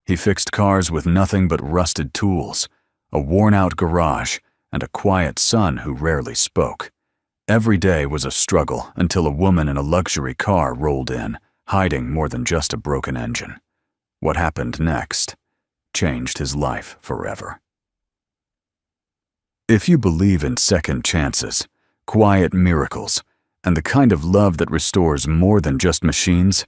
He fixed cars with nothing but rusted tools, a worn-out garage, and a quiet son who rarely spoke. Every day was a struggle until a woman in a luxury car rolled in, hiding more than just a broken engine. What happened next changed his life forever. If you believe in second chances, quiet miracles, and the kind of love that restores more than just machines,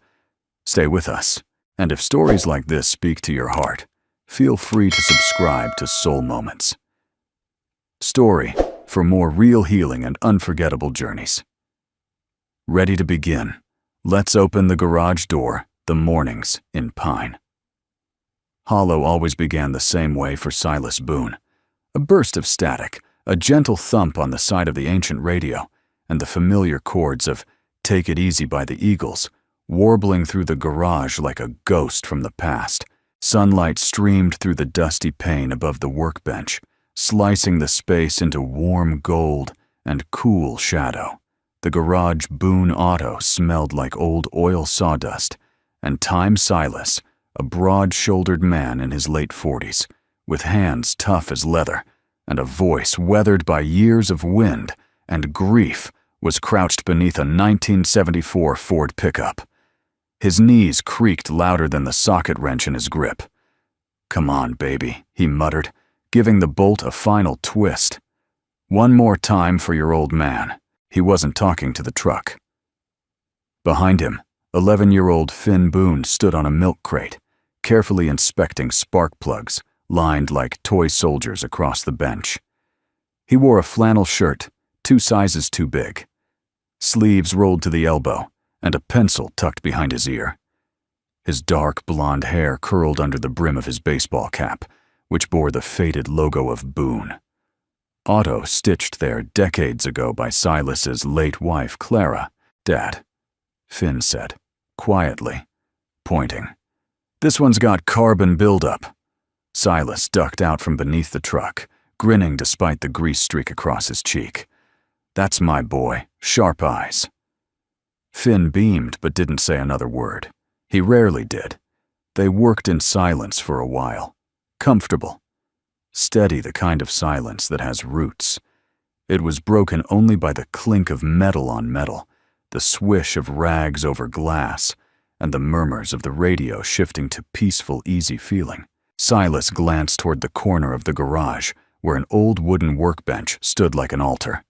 stay with us. And if stories like this speak to your heart, feel free to subscribe to Soul Moments. Story for more real healing and unforgettable journeys. Ready to begin? Let's open the garage door, the mornings in Pine. Hollow always began the same way for Silas Boone. A burst of static, a gentle thump on the side of the ancient radio, and the familiar chords of Take It Easy by the Eagles, warbling through the garage like a ghost from the past. Sunlight streamed through the dusty pane above the workbench, slicing the space into warm gold and cool shadow. The garage Boone auto smelled like old oil sawdust, and Time Silas, a broad-shouldered man in his late 40s, with hands tough as leather and a voice weathered by years of wind and grief, was crouched beneath a 1974 Ford pickup. His knees creaked louder than the socket wrench in his grip. "Come on, baby," he muttered, giving the bolt a final twist. "One more time for your old man." He wasn't talking to the truck. Behind him, 11-year-old Finn Boone stood on a milk crate, carefully inspecting spark plugs lined like toy soldiers across the bench. He wore a flannel shirt, 2 sizes too big, sleeves rolled to the elbow, and a pencil tucked behind his ear. His dark blonde hair curled under the brim of his baseball cap, which bore the faded logo of Boone. Auto stitched there decades ago by Silas's late wife, Clara. "Dad," Finn said, quietly, pointing. "This one's got carbon buildup." Silas ducked out from beneath the truck, grinning despite the grease streak across his cheek. "That's my boy, Sharp Eyes." Finn beamed but didn't say another word. He rarely did. They worked in silence for a while. Comfortable. Steady, the kind of silence that has roots. It was broken only by the clink of metal on metal, the swish of rags over glass, and the murmurs of the radio shifting to peaceful, easy feeling. Silas glanced toward the corner of the garage, where an old wooden workbench stood like an altar.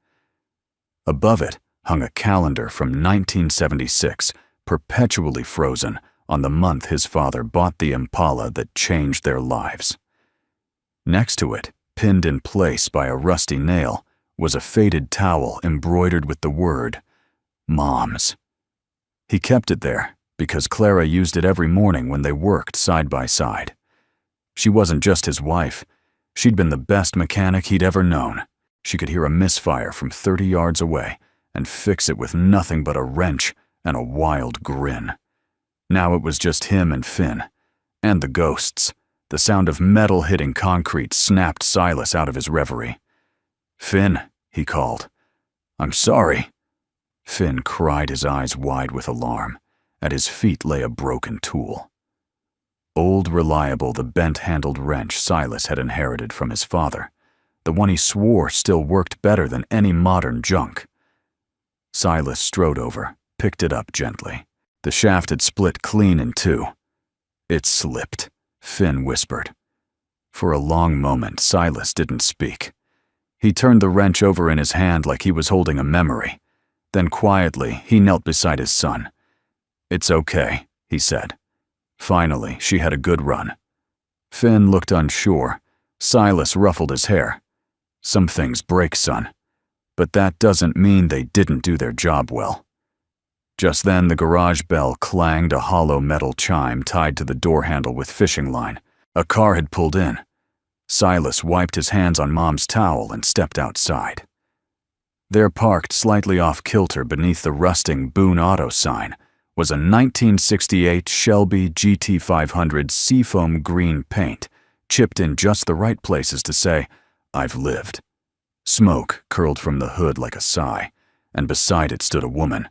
Above it hung a calendar from 1976, perpetually frozen on the month his father bought the Impala that changed their lives. Next to it, pinned in place by a rusty nail, was a faded towel embroidered with the word, Moms. He kept it there because Clara used it every morning when they worked side by side. She wasn't just his wife. She'd been the best mechanic he'd ever known. She could hear a misfire from 30 yards away and fix it with nothing but a wrench and a wild grin. Now it was just him and Finn, and the ghosts. The sound of metal hitting concrete snapped Silas out of his reverie. "Finn," he called. "I'm sorry." Finn cried, his eyes wide with alarm. At his feet lay a broken tool. Old Reliable, the bent-handled wrench Silas had inherited from his father, the one he swore still worked better than any modern junk. Silas strode over, picked it up gently. The shaft had split clean in two. "It slipped," Finn whispered. For a long moment, Silas didn't speak. He turned the wrench over in his hand like he was holding a memory. Then quietly, he knelt beside his son. "It's okay," he said. Finally, she had a good run. Finn looked unsure. Silas ruffled his hair. "Some things break, son. But that doesn't mean they didn't do their job well." Just then, the garage bell clanged, a hollow metal chime tied to the door handle with fishing line. A car had pulled in. Silas wiped his hands on Mom's towel and stepped outside. There, parked slightly off-kilter beneath the rusting Boone Auto sign, was a 1968 Shelby GT500 seafoam green paint, chipped in just the right places to say, "I've lived." Smoke curled from the hood like a sigh, and beside it stood a woman.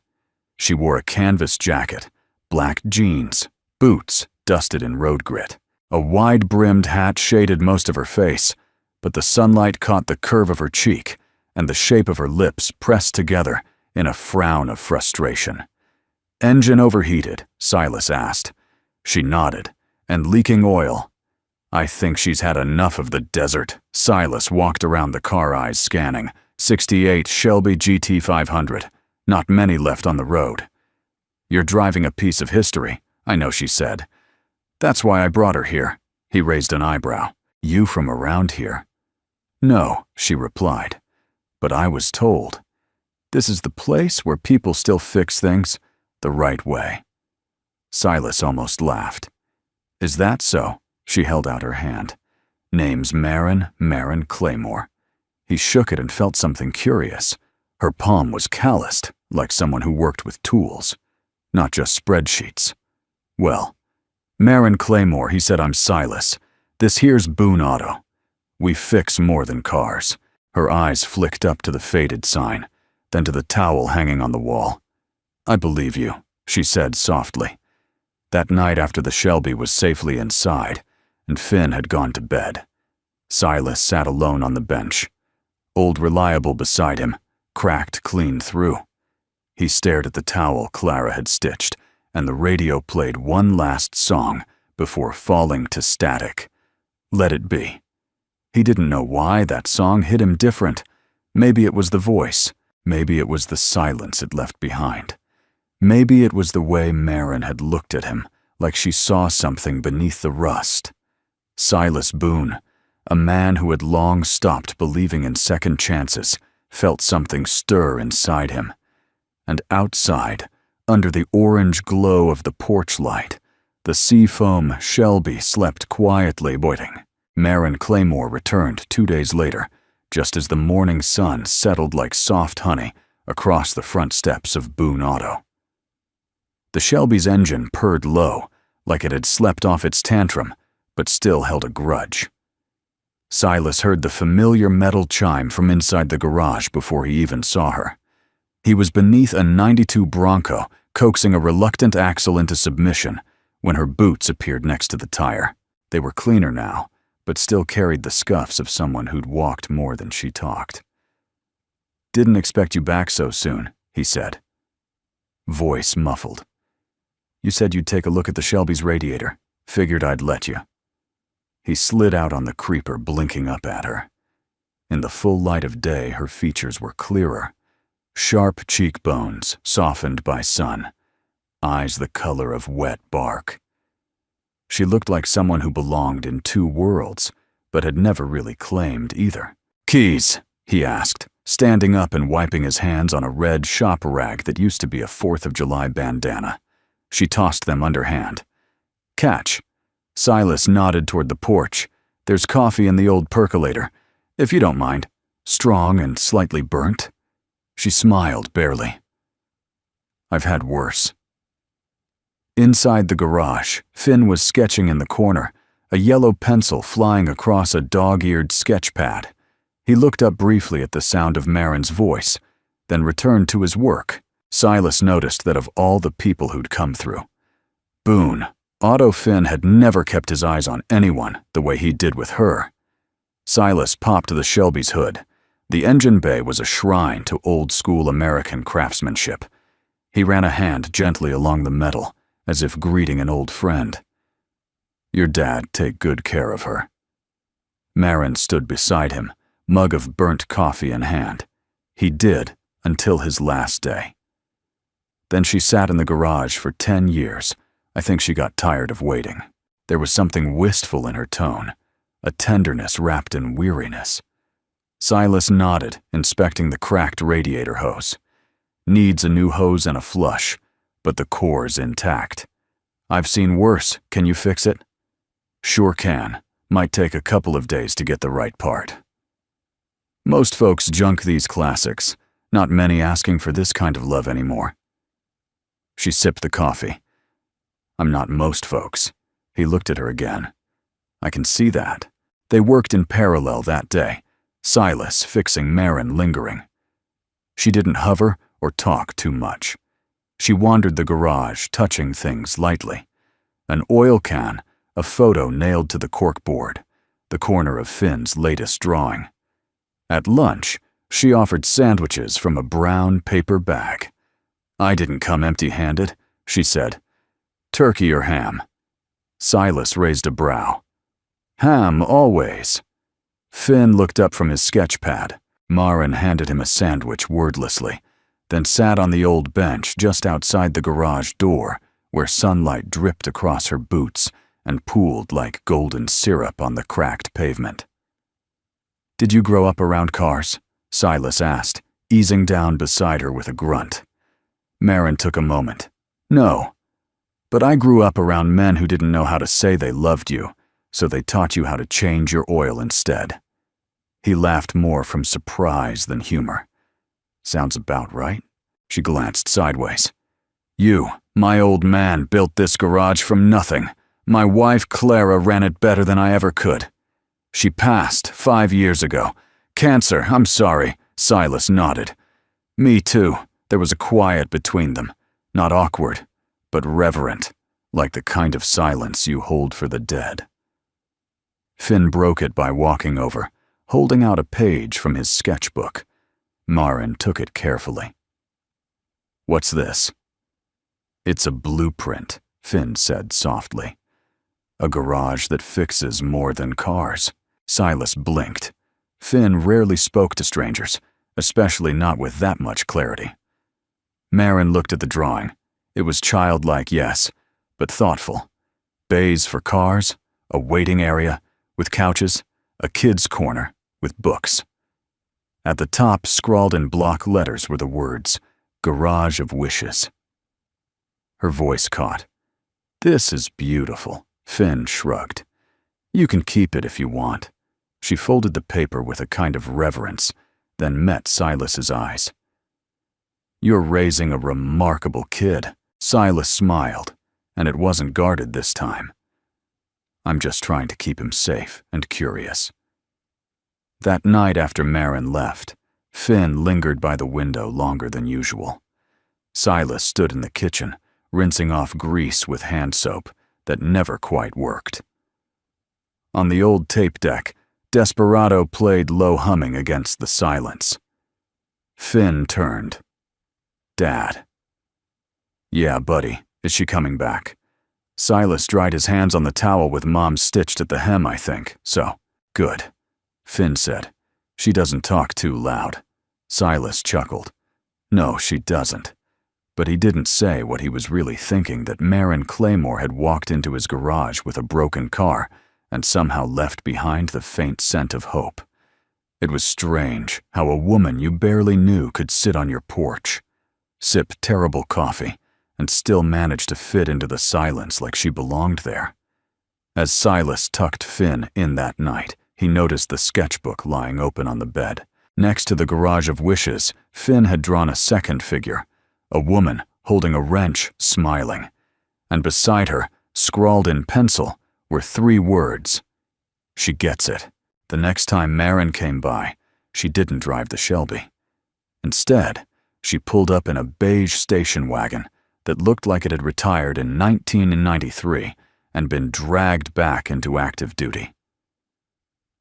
She wore a canvas jacket, black jeans, boots dusted in road grit. A wide-brimmed hat shaded most of her face, but the sunlight caught the curve of her cheek and the shape of her lips pressed together in a frown of frustration. "Engine overheated?" Silas asked. She nodded. "And leaking oil?" "I think she's had enough of the desert." Silas walked around the car, eyes scanning. 68 Shelby GT 500. Not many left on the road. "You're driving a piece of history," I know she said. "That's why I brought her here." He raised an eyebrow. "You from around here?" "No," she replied. "But I was told. This is the place where people still fix things the right way." Silas almost laughed. "Is that so?" She held out her hand. "Name's Marin Claymore." He shook it and felt something curious. Her palm was calloused, like someone who worked with tools, not just spreadsheets. "Well, Marin Claymore," he said. "I'm Silas. This here's Boone Auto. We fix more than cars." Her eyes flicked up to the faded sign, then to the towel hanging on the wall. "I believe you," she said softly. That night after the Shelby was safely inside, and Finn had gone to bed, Silas sat alone on the bench, Old Reliable beside him, cracked clean through. He stared at the towel Clara had stitched, and the radio played one last song before falling to static. Let It Be. He didn't know why that song hit him different. Maybe it was the voice. Maybe it was the silence it left behind. Maybe it was the way Marin had looked at him, like she saw something beneath the rust. Silas Boone, a man who had long stopped believing in second chances, felt something stir inside him. And outside, under the orange glow of the porch light, the seafoam Shelby slept quietly waiting. Marin Claymore returned 2 days later, just as the morning sun settled like soft honey across the front steps of Boone Auto. The Shelby's engine purred low, like it had slept off its tantrum, but still held a grudge. Silas heard the familiar metal chime from inside the garage before he even saw her. He was beneath a '92 Bronco, coaxing a reluctant axle into submission, when her boots appeared next to the tire. They were cleaner now, but still carried the scuffs of someone who'd walked more than she talked. "Didn't expect you back so soon," he said. Voice muffled. "You said you'd take a look at the Shelby's radiator. Figured I'd let you." He slid out on the creeper, blinking up at her. In the full light of day, her features were clearer. Sharp cheekbones, softened by sun. Eyes the color of wet bark. She looked like someone who belonged in two worlds, but had never really claimed either. "Keys?" he asked, standing up and wiping his hands on a red shop rag that used to be a 4th of July bandana. She tossed them underhand. "Catch." Silas nodded toward the porch. "There's coffee in the old percolator, if you don't mind. Strong and slightly burnt." She smiled barely. "I've had worse." Inside the garage, Finn was sketching in the corner, a yellow pencil flying across a dog-eared sketch pad. He looked up briefly at the sound of Marin's voice, then returned to his work. Silas noticed that of all the people who'd come through, Boone, Otto Finn had never kept his eyes on anyone the way he did with her. Silas popped the Shelby's hood. The engine bay was a shrine to old-school American craftsmanship. He ran a hand gently along the metal, as if greeting an old friend. "Your dad take good care of her." Marin stood beside him, mug of burnt coffee in hand. He did, until his last day. Then she sat in the garage for 10 years. I think she got tired of waiting. There was something wistful in her tone, a tenderness wrapped in weariness. Silas nodded, inspecting the cracked radiator hose. "Needs a new hose and a flush, but the core's intact. I've seen worse. Can you fix it?" "Sure can. Might take a couple of days to get the right part." Most folks junk these classics. Not many asking for this kind of love anymore. She sipped the coffee. "I'm not most folks." He looked at her again. "I can see that." They worked in parallel that day, Silas fixing, Marin lingering. She didn't hover or talk too much. She wandered the garage, touching things lightly. An oil can, a photo nailed to the corkboard, the corner of Finn's latest drawing. At lunch, she offered sandwiches from a brown paper bag. "I didn't come empty-handed," she said. "Turkey or ham?" Silas raised a brow. "Ham, always." Finn looked up from his sketch pad. Maren handed him a sandwich wordlessly, then sat on the old bench just outside the garage door, where sunlight dripped across her boots and pooled like golden syrup on the cracked pavement. "Did you grow up around cars?" Silas asked, easing down beside her with a grunt. Maren took a moment. "No. But I grew up around men who didn't know how to say they loved you, so they taught you how to change your oil instead." He laughed more from surprise than humor. "Sounds about right." She glanced sideways. My old man, built this garage from nothing. My wife, Clara, ran it better than I ever could. She passed 5 years ago. Cancer, I'm sorry," Silas nodded. "Me too." There was a quiet between them, not awkward, but reverent, like the kind of silence you hold for the dead. Finn broke it by walking over, holding out a page from his sketchbook. Maren took it carefully. "What's this?" "It's a blueprint," Finn said softly. "A garage that fixes more than cars." Silas blinked. Finn rarely spoke to strangers, especially not with that much clarity. Maren looked at the drawing. It was childlike, yes, but thoughtful. Bays for cars, a waiting area with couches, a kid's corner with books. At the top, scrawled in block letters, were the words, "Garage of Wishes." Her voice caught. "This is beautiful," Finn shrugged. "You can keep it if you want." She folded the paper with a kind of reverence, then met Silas's eyes. "You're raising a remarkable kid." Silas smiled, and it wasn't guarded this time. "I'm just trying to keep him safe and curious." That night after Maren left, Finn lingered by the window longer than usual. Silas stood in the kitchen, rinsing off grease with hand soap that never quite worked. On the old tape deck, Desperado played low humming against the silence. Finn turned. "Dad." "Yeah, buddy. Is she coming back?" Silas dried his hands on the towel with Mom stitched at the hem, I think, so, "Good," Finn said. "She doesn't talk too loud." Silas chuckled. "No, she doesn't." But he didn't say what he was really thinking, that Maren Claymore had walked into his garage with a broken car and somehow left behind the faint scent of hope. It was strange how a woman you barely knew could sit on your porch, sip terrible coffee, and still manage to fit into the silence like she belonged there. As Silas tucked Finn in that night, he noticed the sketchbook lying open on the bed. Next to the Garage of Wishes, Finn had drawn a second figure, a woman holding a wrench, smiling. And beside her, scrawled in pencil, were 3 words. "She gets it." The next time Maren came by, she didn't drive the Shelby. Instead, she pulled up in a beige station wagon that looked like it had retired in 1993 and been dragged back into active duty.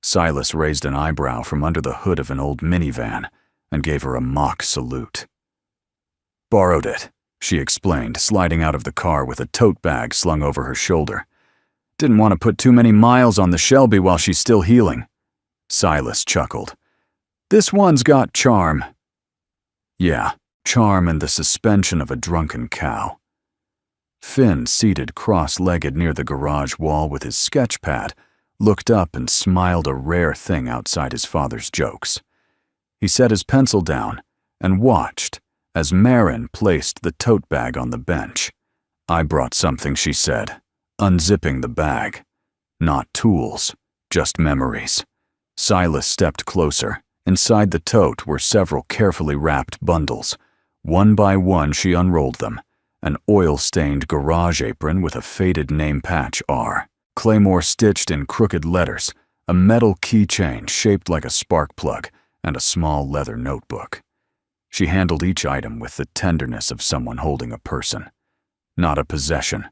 Silas raised an eyebrow from under the hood of an old minivan and gave her a mock salute. "Borrowed it," she explained, sliding out of the car with a tote bag slung over her shoulder. "Didn't want to put too many miles on the Shelby while she's still healing." Silas chuckled. "This one's got charm." "Yeah, charm and the suspension of a drunken cow." Finn, seated cross-legged near the garage wall with his sketch pad, looked up and smiled, a rare thing outside his father's jokes. He set his pencil down and watched as Maren placed the tote bag on the bench. "I brought something," she said, unzipping the bag. "Not tools, just memories." Silas stepped closer. Inside the tote were several carefully wrapped bundles. One by one she unrolled them. An oil-stained garage apron with a faded name patch R. Claymore stitched in crooked letters, a metal keychain shaped like a spark plug, and a small leather notebook. She handled each item with the tenderness of someone holding a person. "Not a possession.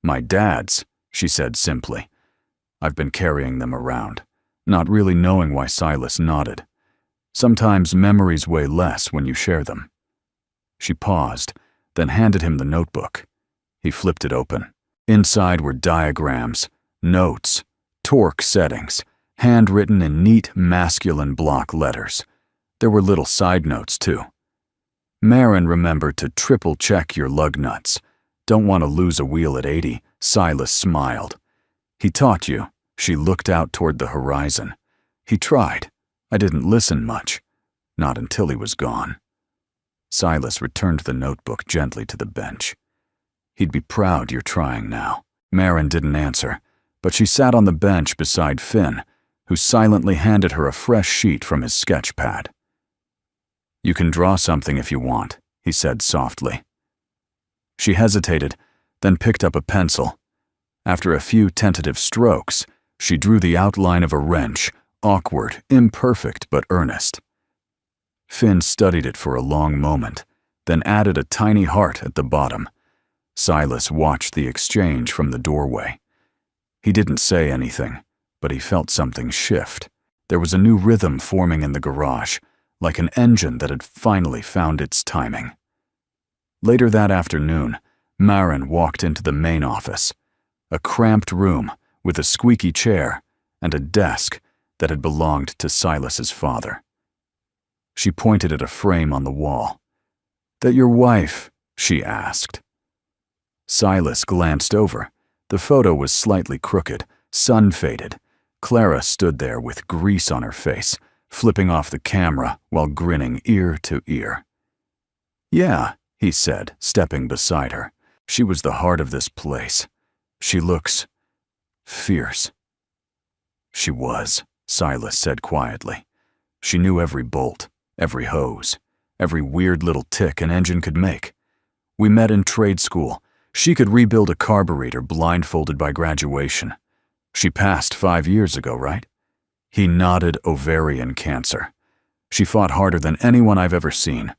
My dad's," she said simply. "I've been carrying them around, not really knowing why." Silas nodded. "Sometimes memories weigh less when you share them." She paused, then handed him the notebook. He flipped it open. Inside were diagrams, notes, torque settings, handwritten in neat masculine block letters. There were little side notes, too. "Marin, remember to triple-check your lug nuts. Don't want to lose a wheel at 80, Silas smiled. "He taught you." She looked out toward the horizon. "He tried. I didn't listen much. Not until he was gone." Silas returned the notebook gently to the bench. "He'd be proud you're trying now." Marin didn't answer, but she sat on the bench beside Finn, who silently handed her a fresh sheet from his sketch pad. "You can draw something if you want," he said softly. She hesitated, then picked up a pencil. After a few tentative strokes, she drew the outline of a wrench, awkward, imperfect, but earnest. Finn studied it for a long moment, then added a tiny heart at the bottom. Silas watched the exchange from the doorway. He didn't say anything, but he felt something shift. There was a new rhythm forming in the garage, like an engine that had finally found its timing. Later that afternoon, Marin walked into the main office, a cramped room with a squeaky chair and a desk that had belonged to Silas's father. She pointed at a frame on the wall. "That your wife?" she asked. Silas glanced over. The photo was slightly crooked, sun-faded. Clara stood there with grease on her face, flipping off the camera while grinning ear to ear. "Yeah," he said, stepping beside her. "She was the heart of this place. She looks fierce." "She was," Silas said quietly. "She knew every bolt, every hose, every weird little tick an engine could make. We met in trade school. She could rebuild a carburetor blindfolded by graduation. She passed 5 years ago, right?" He nodded. "Ovarian cancer. She fought harder than anyone I've ever seen.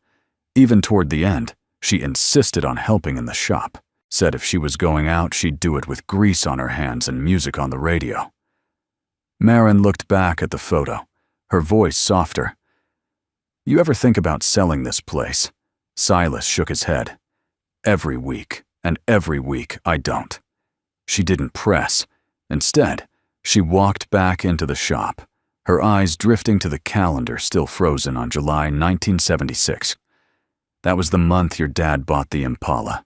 Even toward the end, she insisted on helping in the shop. Said if she was going out, she'd do it with grease on her hands and music on the radio." Marin looked back at the photo, her voice softer. "You ever think about selling this place?" Silas shook his head. "Every week, and every week I don't." She didn't press. Instead, she walked back into the shop, her eyes drifting to the calendar still frozen on July 1976. "That was the month your dad bought the Impala.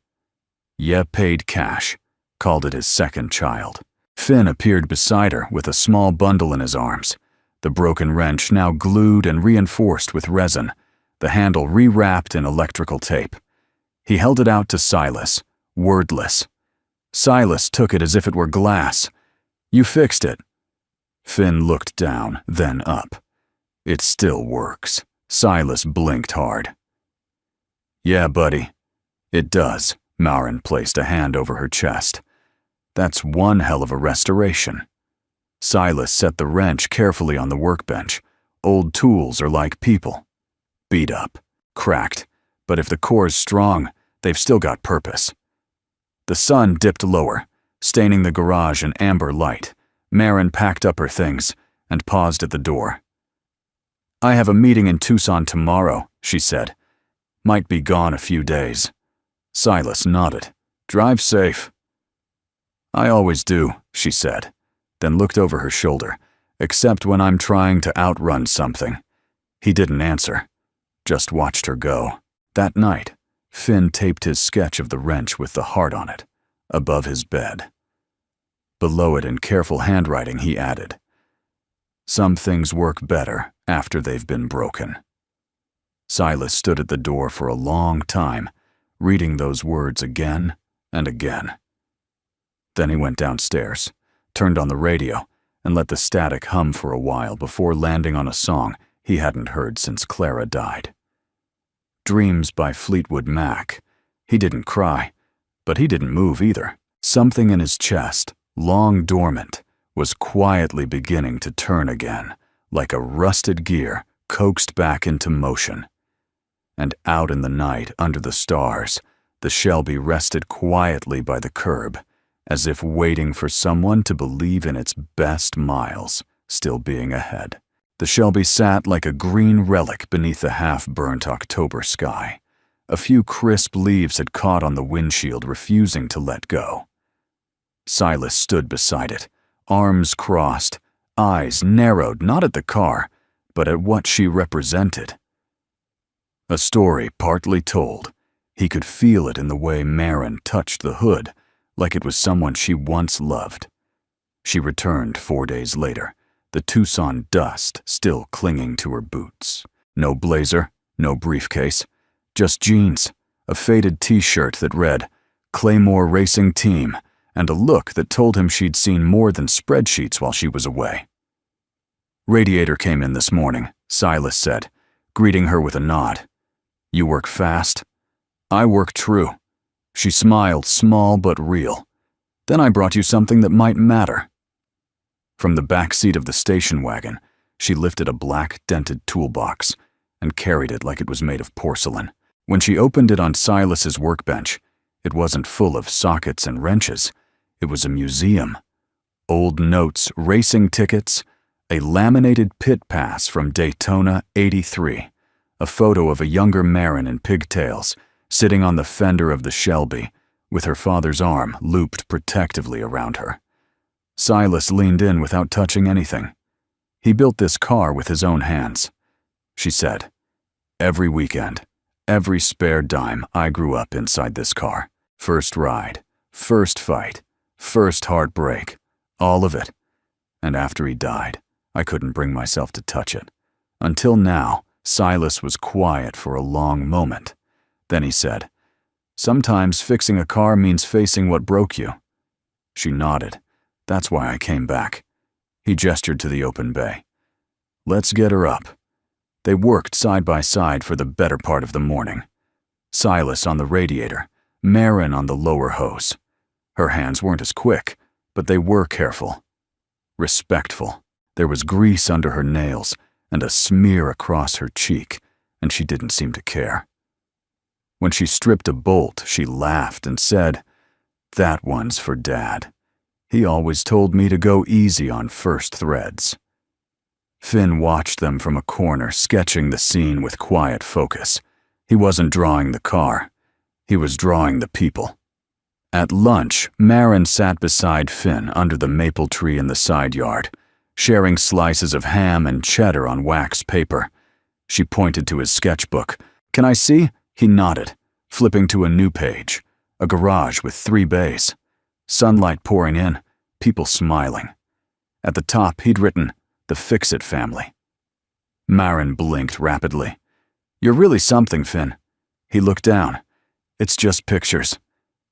Yeah, paid cash. Called it his second child." Finn appeared beside her with a small bundle in his arms, the broken wrench now glued and reinforced with resin, the handle rewrapped in electrical tape. He held it out to Silas, wordless. Silas took it as if it were glass. "You fixed it." Finn looked down, then up. "It still works." Silas blinked hard. "Yeah, buddy. It does." Marin placed a hand over her chest. "That's one hell of a restoration." Silas set the wrench carefully on the workbench. Old tools are like people. Beat up, cracked, but if the core's strong, they've still got purpose. The sun dipped lower, staining the garage in amber light. Marin packed up her things and paused at the door. "I have a meeting in Tucson tomorrow," she said. "Might be gone a few days." Silas nodded. "Drive safe." "I always do," she said, then looked over her shoulder, "except when I'm trying to outrun something." He didn't answer, just watched her go. That night, Finn taped his sketch of the wrench with the heart on it, above his bed. Below it in careful handwriting he added, "Some things work better after they've been broken." Silas stood at the door for a long time, reading those words again and again. Then he went downstairs, turned on the radio, and let the static hum for a while before landing on a song he hadn't heard since Clara died. Dreams by Fleetwood Mac. He didn't cry, but he didn't move either. Something in his chest, long dormant, was quietly beginning to turn again, like a rusted gear coaxed back into motion. And out in the night, under the stars, the Shelby rested quietly by the curb, as if waiting for someone to believe in its best miles still being ahead. The Shelby sat like a green relic beneath the half-burnt October sky. A few crisp leaves had caught on the windshield, refusing to let go. Silas stood beside it, arms crossed, eyes narrowed not at the car, but at what she represented. A story partly told. He could feel it in the way Maren touched the hood, like it was someone she once loved. She returned 4 days later, the Tucson dust still clinging to her boots. No blazer, no briefcase, just jeans, a faded t-shirt that read, "Claymore Racing Team," and a look that told him she'd seen more than spreadsheets while she was away. "Radiator came in this morning," Silas said, greeting her with a nod. "You work fast. I work true." She smiled, small but real. "Then I brought you something that might matter." From the back seat of the station wagon, she lifted a black, dented toolbox and carried it like it was made of porcelain. When she opened it on Silas's workbench, it wasn't full of sockets and wrenches. It was a museum. Old notes, racing tickets, a laminated pit pass from Daytona '83, a photo of a younger Maren in pigtails, sitting on the fender of the Shelby, with her father's arm looped protectively around her. Silas leaned in without touching anything. "He built this car with his own hands," she said. "Every weekend, every spare dime, I grew up inside this car. First ride, first fight, first heartbreak, all of it. And after he died, I couldn't bring myself to touch it. Until now." Silas was quiet for a long moment. Then he said, "Sometimes fixing a car means facing what broke you." She nodded. "That's why I came back." He gestured to the open bay. "Let's get her up." They worked side by side for the better part of the morning. Silas on the radiator, Maren on the lower hose. Her hands weren't as quick, but they were careful. Respectful. There was grease under her nails and a smear across her cheek, and she didn't seem to care. When she stripped a bolt, she laughed and said, "That one's for Dad. He always told me to go easy on first threads." Finn watched them from a corner, sketching the scene with quiet focus. He wasn't drawing the car. He was drawing the people. At lunch, Maren sat beside Finn under the maple tree in the side yard, sharing slices of ham and cheddar on wax paper. She pointed to his sketchbook. "Can I see?" He nodded, flipping to a new page. A garage with 3 bays. Sunlight pouring in, people smiling. At the top, he'd written, "The Fix-It Family." Maren blinked rapidly. "You're really something, Finn." He looked down. "It's just pictures."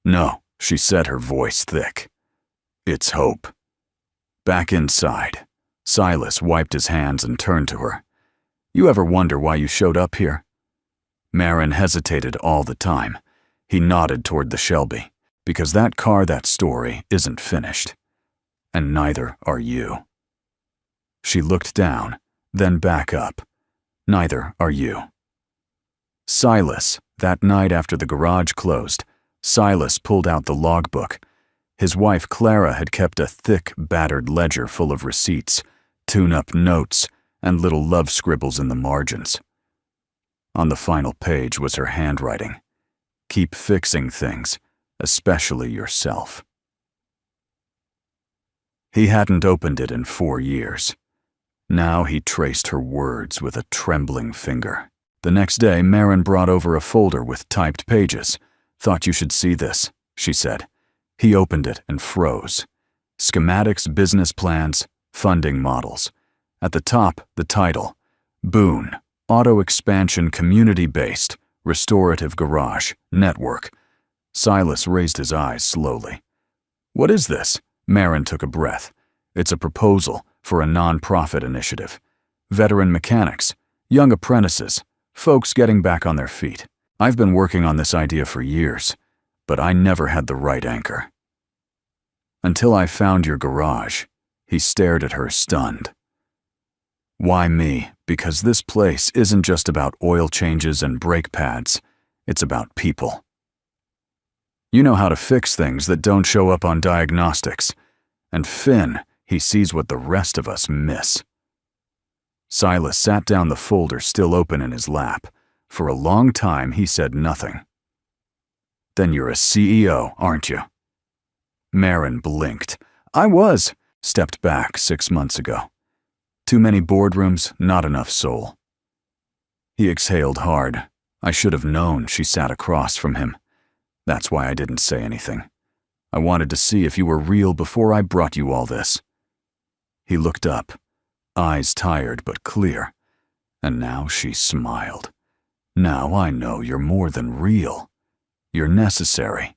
"No," she said, her voice thick. "It's hope." Back inside, Silas wiped his hands and turned to her. "You ever wonder why you showed up here?" Maren hesitated all the time. He nodded toward the Shelby. "Because that car, that story, isn't finished. And neither are you." She looked down, then back up. "Neither are you." Silas, that night after the garage closed, Silas pulled out the logbook. His wife Clara had kept a thick, battered ledger full of receipts, tune-up notes, and little love scribbles in the margins. On the final page was her handwriting. "Keep fixing things, especially yourself." He hadn't opened it in 4 years. Now he traced her words with a trembling finger. The next day, Maren brought over a folder with typed pages. "Thought you should see this," she said. He opened it and froze. Schematics, business plans, funding models. At the top, the title, Boone, Auto Expansion Community-Based, Restorative Garage, Network. Silas raised his eyes slowly. "What is this?" Maren took a breath. "It's a proposal for a non-profit initiative. Veteran mechanics, young apprentices, folks getting back on their feet. I've been working on this idea for years, but I never had the right anchor." "Until I found your garage." He stared at her, stunned. "Why me? Because this place isn't just about oil changes and brake pads. It's about people." You know how to fix things that don't show up on diagnostics. And Finn, he sees what the rest of us miss." Silas sat down, the folder still open in his lap. For a long time, he said nothing. "Then you're a CEO, aren't you?" Marin blinked. "I was. Stepped back 6 months ago. Too many boardrooms, not enough soul." He exhaled hard. "I should have known." She sat across from him. "That's why I didn't say anything. I wanted to see if you were real before I brought you all this." He looked up, eyes tired but clear. And now she smiled. "Now I know you're more than real. You're necessary."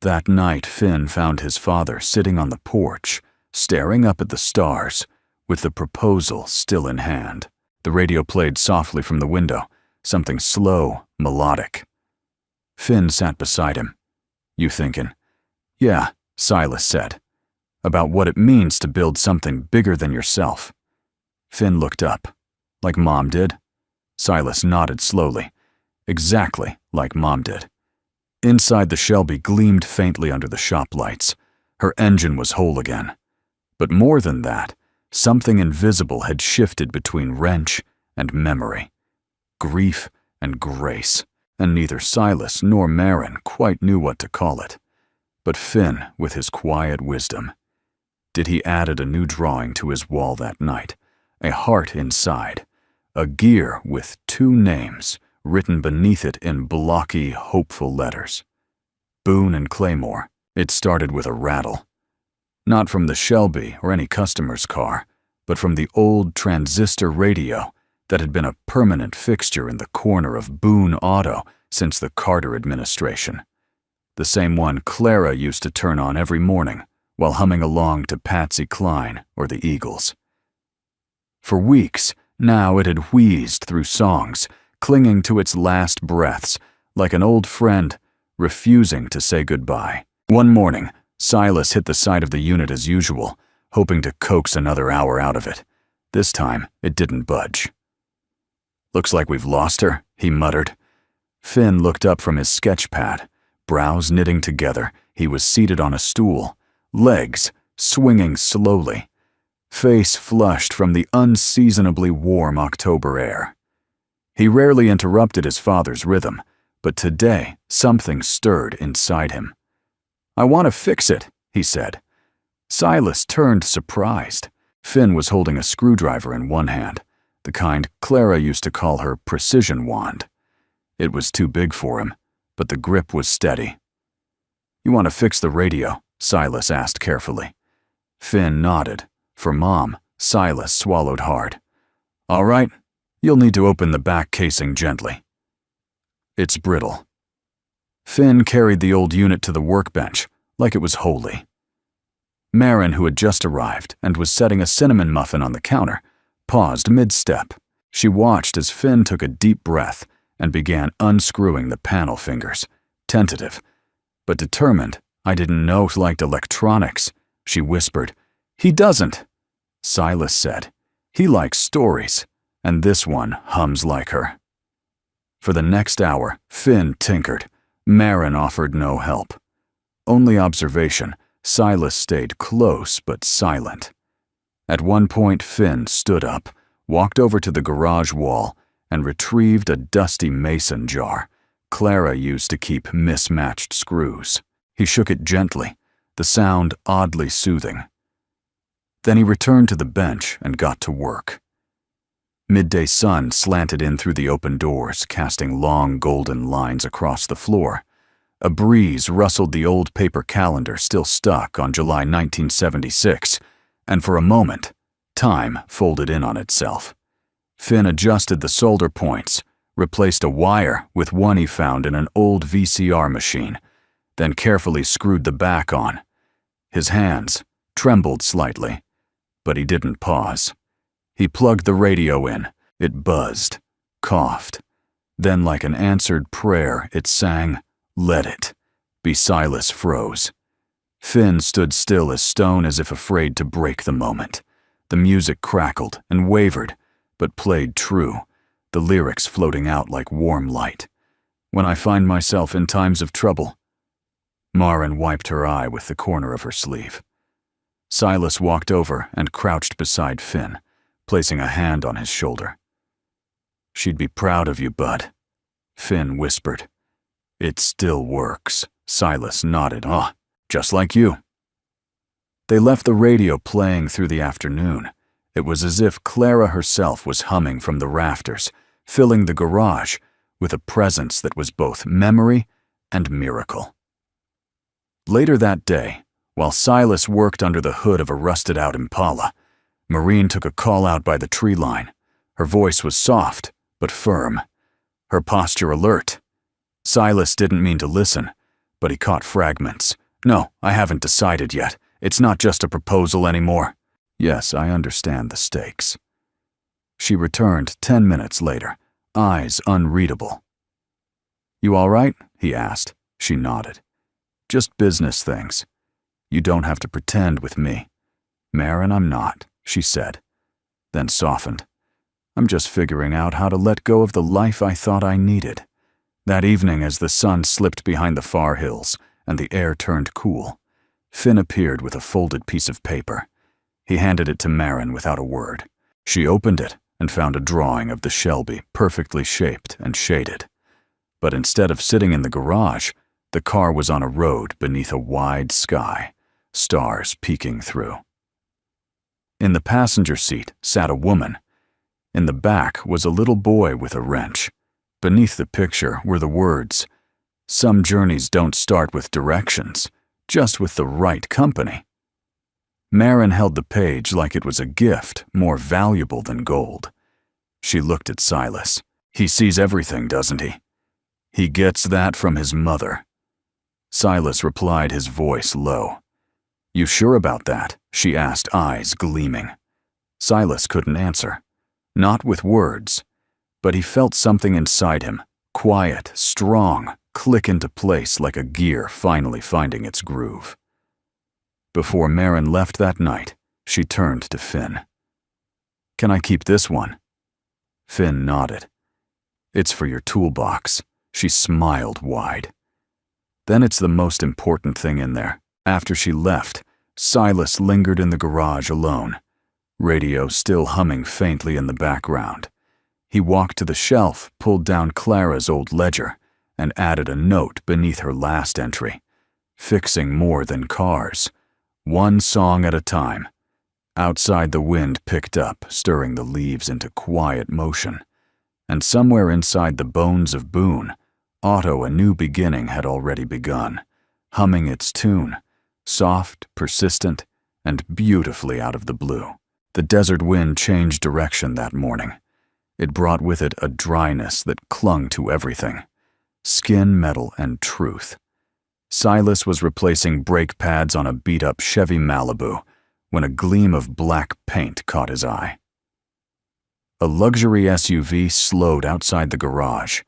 That night, Finn found his father sitting on the porch, staring up at the stars, with the proposal still in hand. The radio played softly from the window, something slow, melodic. Finn sat beside him. "You thinking?" "Yeah," Silas said. "About what it means to build something bigger than yourself." Finn looked up. "Like Mom did?" Silas nodded slowly. "Exactly like Mom did." Inside, the Shelby gleamed faintly under the shop lights. Her engine was whole again. But more than that, something invisible had shifted between wrench and memory, grief and grace, and neither Silas nor Marin quite knew what to call it. But Finn, with his quiet wisdom, he added a new drawing to his wall that night, a heart inside, a gear with 2 names written beneath it in blocky, hopeful letters. Boone and Claymore. It started with a rattle. Not from the Shelby or any customer's car, but from the old transistor radio that had been a permanent fixture in the corner of Boone Auto since the Carter administration. The same one Clara used to turn on every morning while humming along to Patsy Cline or the Eagles. For weeks, now it had wheezed through songs, clinging to its last breaths, like an old friend refusing to say goodbye. One morning, Silas hit the side of the unit as usual, hoping to coax another hour out of it. This time, it didn't budge. "Looks like we've lost her," he muttered. Finn looked up from his sketch pad. Brows knitting together, he was seated on a stool, legs swinging slowly, face flushed from the unseasonably warm October air. He rarely interrupted his father's rhythm, but today something stirred inside him. "I want to fix it," he said. Silas turned surprised. Finn was holding a screwdriver in one hand, the kind Clara used to call her precision wand. It was too big for him, but the grip was steady. "You want to fix the radio?" Silas asked carefully. Finn nodded. For Mom, Silas swallowed hard. "All right, you'll need to open the back casing gently. It's brittle." Finn carried the old unit to the workbench like it was holy. Marin, who had just arrived and was setting a cinnamon muffin on the counter, paused mid-step. She watched as Finn took a deep breath and began unscrewing the panel fingers, tentative, but determined. "I didn't know he liked electronics," she whispered. "He doesn't," Silas said. "He likes stories, and this one hums like her." For the next hour, Finn tinkered. Marin offered no help. Only observation. Silas stayed close but silent. At one point, Finn stood up, walked over to the garage wall, and retrieved a dusty mason jar Clara used to keep mismatched screws. He shook it gently, the sound oddly soothing. Then he returned to the bench and got to work. Midday sun slanted in through the open doors, casting long golden lines across the floor. A breeze rustled the old paper calendar still stuck on July 1976, and for a moment, time folded in on itself. Finn adjusted the solder points, replaced a wire with one he found in an old VCR machine, then carefully screwed the back on. His hands trembled slightly, but he didn't pause. He plugged the radio in. It buzzed, coughed. Then, like an answered prayer, it sang, "Let it." Silas froze. Finn stood still as stone, as if afraid to break the moment. The music crackled and wavered, but played true, the lyrics floating out like warm light. "When I find myself in times of trouble, Maren wiped her eye with the corner of her sleeve. Silas walked over and crouched beside Finn, placing a hand on his shoulder. "She'd be proud of you, bud," Finn whispered. "It still works," Silas nodded. "Ah, just like you." They left the radio playing through the afternoon. It was as if Clara herself was humming from the rafters, filling the garage with a presence that was both memory and miracle. Later that day, while Silas worked under the hood of a rusted-out Impala, Maureen took a call out by the tree line. Her voice was soft, but firm. Her posture alert. Silas didn't mean to listen, but he caught fragments. "No, I haven't decided yet. It's not just a proposal anymore." "Yes, I understand the stakes." She returned 10 minutes later, eyes unreadable. "You all right?" he asked. She nodded. "Just business things. You don't have to pretend with me." "Maren, I'm not," she said, then softened. "I'm just figuring out how to let go of the life I thought I needed." That evening, as the sun slipped behind the far hills and the air turned cool, Finn appeared with a folded piece of paper. He handed it to Maren without a word. She opened it and found a drawing of the Shelby, perfectly shaped and shaded. But instead of sitting in the garage, the car was on a road beneath a wide sky, stars peeking through. In the passenger seat sat a woman. In the back was a little boy with a wrench. Beneath the picture were the words, "Some journeys don't start with directions, just with the right company." Maren held the page like it was a gift more valuable than gold. She looked at Silas. "He sees everything, doesn't he? He gets that from his mother." Silas replied, his voice low. "You sure about that?" she asked, eyes gleaming. Silas couldn't answer. Not with words, but he felt something inside him, quiet, strong, click into place like a gear finally finding its groove. Before Maren left that night, she turned to Finn. "Can I keep this one?" Finn nodded. "It's for your toolbox." She smiled wide. "Then it's the most important thing in there." After she left, Silas lingered in the garage alone, radio still humming faintly in the background. He walked to the shelf, pulled down Clara's old ledger, and added a note beneath her last entry. "Fixing more than cars. One song at a time." Outside, the wind picked up, stirring the leaves into quiet motion. And somewhere inside the bones of Boone, Otto, a new beginning had already begun, humming its tune, soft, persistent, and beautifully out of the blue. The desert wind changed direction that morning. It brought with it a dryness that clung to everything. Skin, metal, and truth. Silas was replacing brake pads on a beat-up Chevy Malibu when a gleam of black paint caught his eye. A luxury SUV slowed outside the garage.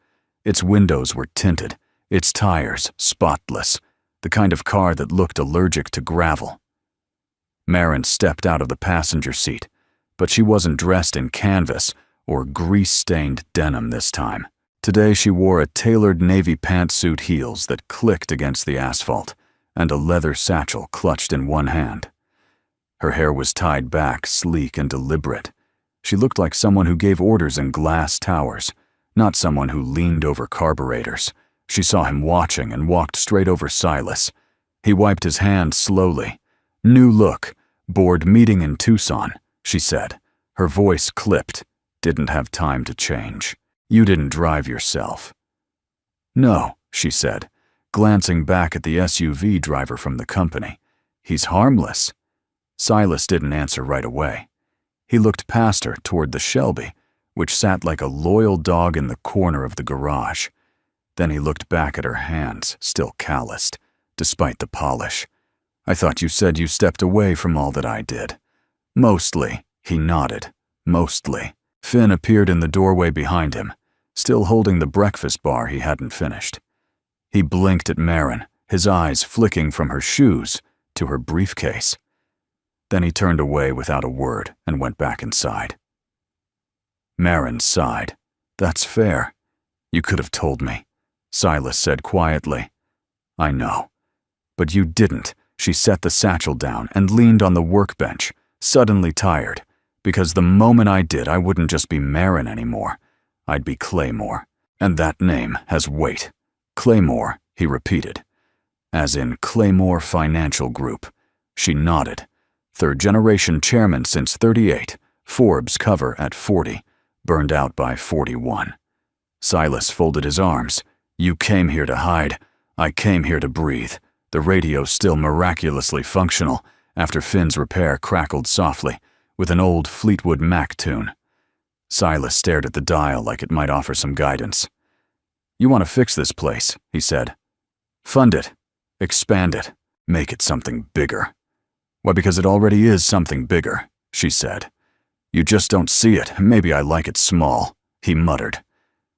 Its windows were tinted, its tires spotless, the kind of car that looked allergic to gravel. Maren stepped out of the passenger seat, but she wasn't dressed in canvas or grease-stained denim this time. Today she wore a tailored navy pantsuit, heels that clicked against the asphalt, and a leather satchel clutched in one hand. Her hair was tied back, sleek and deliberate. She looked like someone who gave orders in glass towers, not someone who leaned over carburetors. She saw him watching and walked straight over Silas. He wiped his hand slowly. "New look, board meeting in Tucson," she said. Her voice clipped. Didn't have time to change. "You didn't drive yourself." "No," she said, glancing back at the SUV driver from the company. "He's harmless." Silas didn't answer right away. He looked past her toward the Shelby, which sat like a loyal dog in the corner of the garage. Then he looked back at her hands, still calloused, despite the polish. "I thought you said you stepped away from all that I did." "Mostly," he nodded. "Mostly." Finn appeared in the doorway behind him, still holding the breakfast bar he hadn't finished. He blinked at Maren, his eyes flicking from her shoes to her briefcase. Then he turned away without a word and went back inside. Maren sighed. "That's fair. You could have told me," Silas said quietly. "I know. But you didn't. She set the satchel down and leaned on the workbench, suddenly tired, because the moment I did, I wouldn't just be Marin anymore. I'd be Claymore. And that name has weight. Claymore, he repeated. As in Claymore Financial Group. She nodded. Third-generation chairman since 38, Forbes cover at 40, burned out by 41. Silas folded his arms. You came here to hide. I came here to breathe. The radio still miraculously functional after Finn's repair crackled softly with an old Fleetwood Mac tune. Silas stared at the dial like it might offer some guidance. You want to fix this place, he said. Fund it. Expand it. Make it something bigger. Why, because it already is something bigger, she said. You just don't see it. Maybe I like it small, he muttered.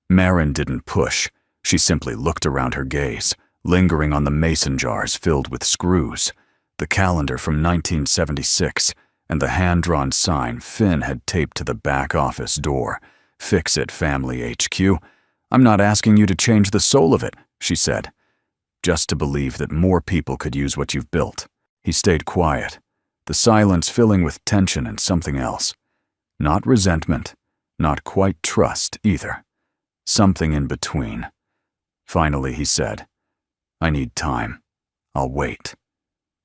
Marin didn't push. She simply looked around her gaze, lingering on the mason jars filled with screws, the calendar from 1976, and the hand-drawn sign Finn had taped to the back office door. Fix it, Family HQ. I'm not asking you to change the soul of it, she said. Just to believe that more people could use what you've built. He stayed quiet, the silence filling with tension and something else. Not resentment, not quite trust either. Something in between. Finally, he said, I need time. I'll wait.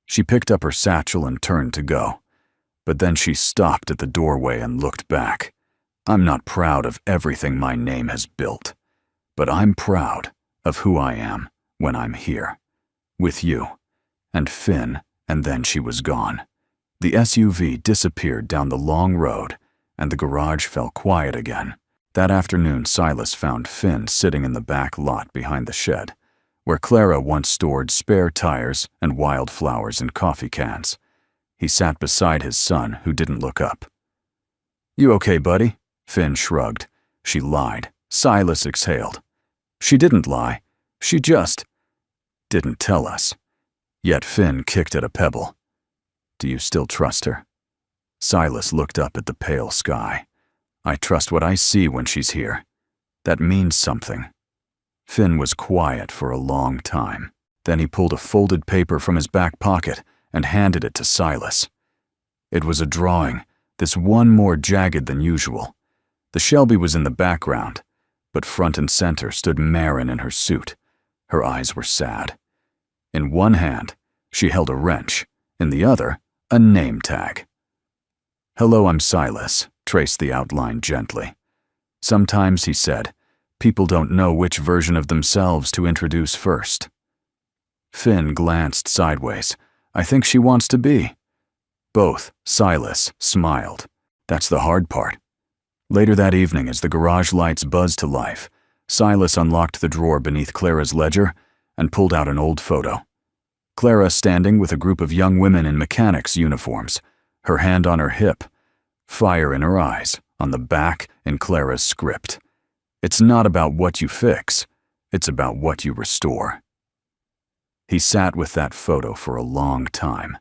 She picked up her satchel and turned to go. But then she stopped at the doorway and looked back. I'm not proud of everything my name has built, but I'm proud of who I am when I'm here. With you. And Finn, and then she was gone. The SUV disappeared down the long road, and the garage fell quiet again. That afternoon, Silas found Finn sitting in the back lot behind the shed, where Clara once stored spare tires and wildflowers in coffee cans. He sat beside his son, who didn't look up. You okay, buddy? Finn shrugged. She lied. Silas exhaled. She didn't lie. She just didn't tell us. Yet Finn kicked at a pebble. Do you still trust her? Silas looked up at the pale sky. I trust what I see when she's here. That means something. Finn was quiet for a long time. Then he pulled a folded paper from his back pocket and handed it to Silas. It was a drawing, this one more jagged than usual. The Shelby was in the background, but front and center stood Marin in her suit. Her eyes were sad. In one hand, she held a wrench. In the other, a name tag. Hello, I'm Silas, traced the outline gently. Sometimes, he said, people don't know which version of themselves to introduce first. Finn glanced sideways. I think she wants to be. Both, Silas, smiled. That's the hard part. Later that evening, as the garage lights buzzed to life, Silas unlocked the drawer beneath Clara's ledger and pulled out an old photo. Clara standing with a group of young women in mechanics' uniforms, her hand on her hip, fire in her eyes, on the back in Clara's script. It's not about what you fix, it's about what you restore. He sat with that photo for a long time.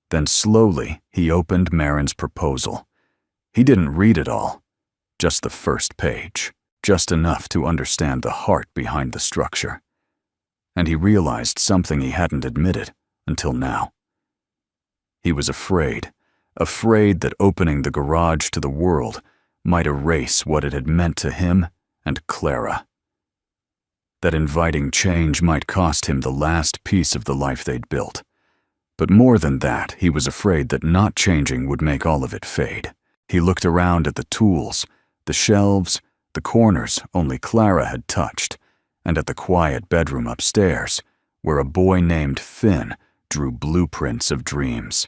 Then slowly, he opened Marin's proposal. He didn't read it all, just the first page, just enough to understand the heart behind the structure. And he realized something he hadn't admitted until now. He was afraid that opening the garage to the world might erase what it had meant to him and Clara. That inviting change might cost him the last piece of the life they'd built. But more than that, he was afraid that not changing would make all of it fade. He looked around at the tools, the shelves, the corners only Clara had touched, and at the quiet bedroom upstairs, where a boy named Finn drew blueprints of dreams.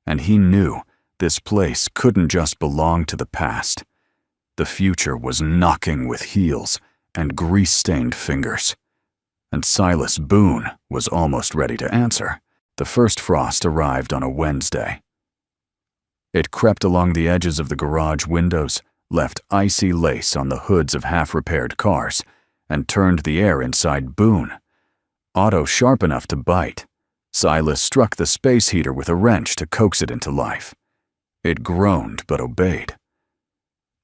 And he knew this place couldn't just belong to the past. The future was knocking with heels and grease-stained fingers. And Silas Boone was almost ready to answer. The first frost arrived on a Wednesday. It crept along the edges of the garage windows, left icy lace on the hoods of half-repaired cars, and turned the air inside Boone. Auto sharp enough to bite, Silas struck the space heater with a wrench to coax it into life. It groaned but obeyed.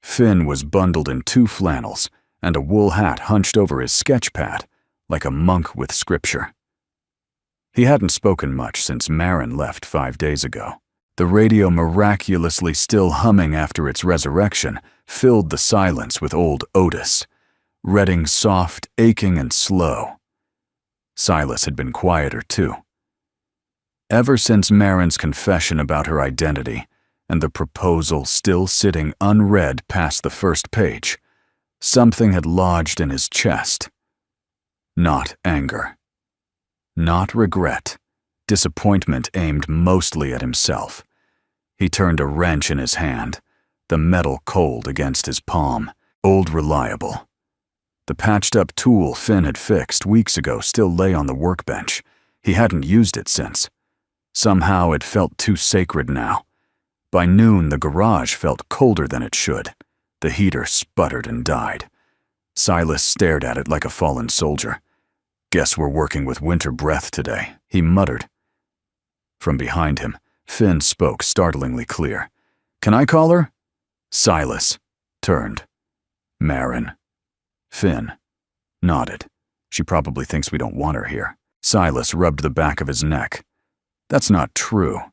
Finn was bundled in 2 flannels and a wool hat hunched over his sketch pad, like a monk with scripture. He hadn't spoken much since Marin left 5 days ago. The radio, miraculously still humming after its resurrection, filled the silence with old Otis, Redding soft, aching, and slow. Silas had been quieter too. Ever since Marin's confession about her identity and the proposal still sitting unread past the first page, something had lodged in his chest. Not anger. Not regret. Disappointment aimed mostly at himself. He turned a wrench in his hand, the metal cold against his palm. Old Reliable. The patched-up tool Finn had fixed weeks ago still lay on the workbench. He hadn't used it since. Somehow it felt too sacred now. By noon, the garage felt colder than it should. The heater sputtered and died. Silas stared at it like a fallen soldier. "Guess we're working with winter breath today," he muttered. From behind him, Finn spoke startlingly clear. "Can I call her?" Silas turned. "Marin." Finn nodded. "She probably thinks we don't want her here." Silas rubbed the back of his neck. "That's not true."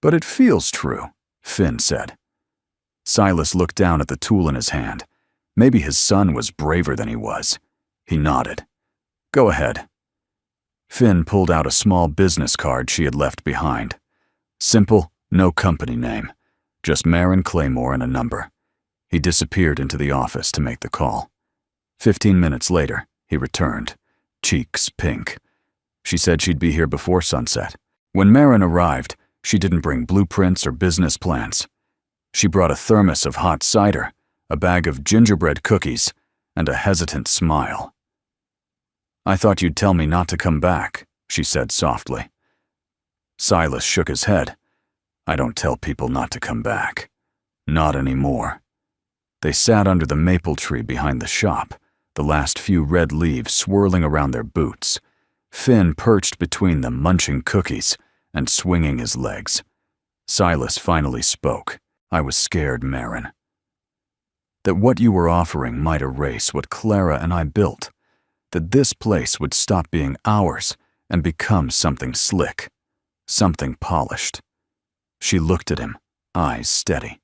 "But it feels true," Finn said. Silas looked down at the tool in his hand. Maybe his son was braver than he was. He nodded. "Go ahead." Finn pulled out a small business card she had left behind. Simple, no company name. Just Marin Claymore and a number. He disappeared into the office to make the call. 15 minutes later, he returned, cheeks pink. She said she'd be here before sunset. When Marin arrived, she didn't bring blueprints or business plans. She brought a thermos of hot cider, a bag of gingerbread cookies, and a hesitant smile. "I thought you'd tell me not to come back," she said softly. Silas shook his head. "I don't tell people not to come back. Not anymore." They sat under the maple tree behind the shop, the last few red leaves swirling around their boots. Finn perched between them, munching cookies and swinging his legs. Silas finally spoke. "I was scared, Marin. That what you were offering might erase what Clara and I built. That this place would stop being ours and become something slick, something polished." She looked at him, eyes steady.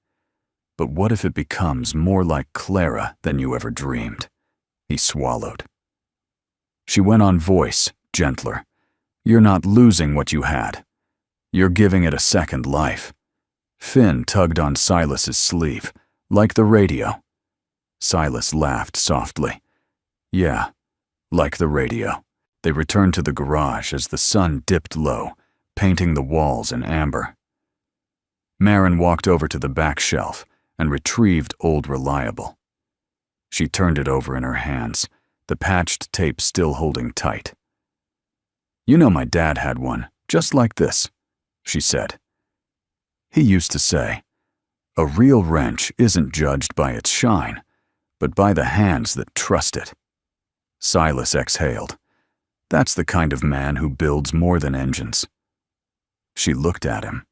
"But what if it becomes more like Clara than you ever dreamed?" He swallowed. She went on, voice gentler. "You're not losing what you had. You're giving it a second life." Finn tugged on Silas's sleeve, "Like the radio." Silas laughed softly. "Yeah, like the radio." They returned to the garage as the sun dipped low, painting the walls in amber. Marin walked over to the back shelf and retrieved Old Reliable. She turned it over in her hands, the patched tape still holding tight. "You know my dad had one, just like this," she said. He used to say, "A real wrench isn't judged by its shine, but by the hands that trust it." Silas exhaled. "That's the kind of man who builds more than engines." She looked at him,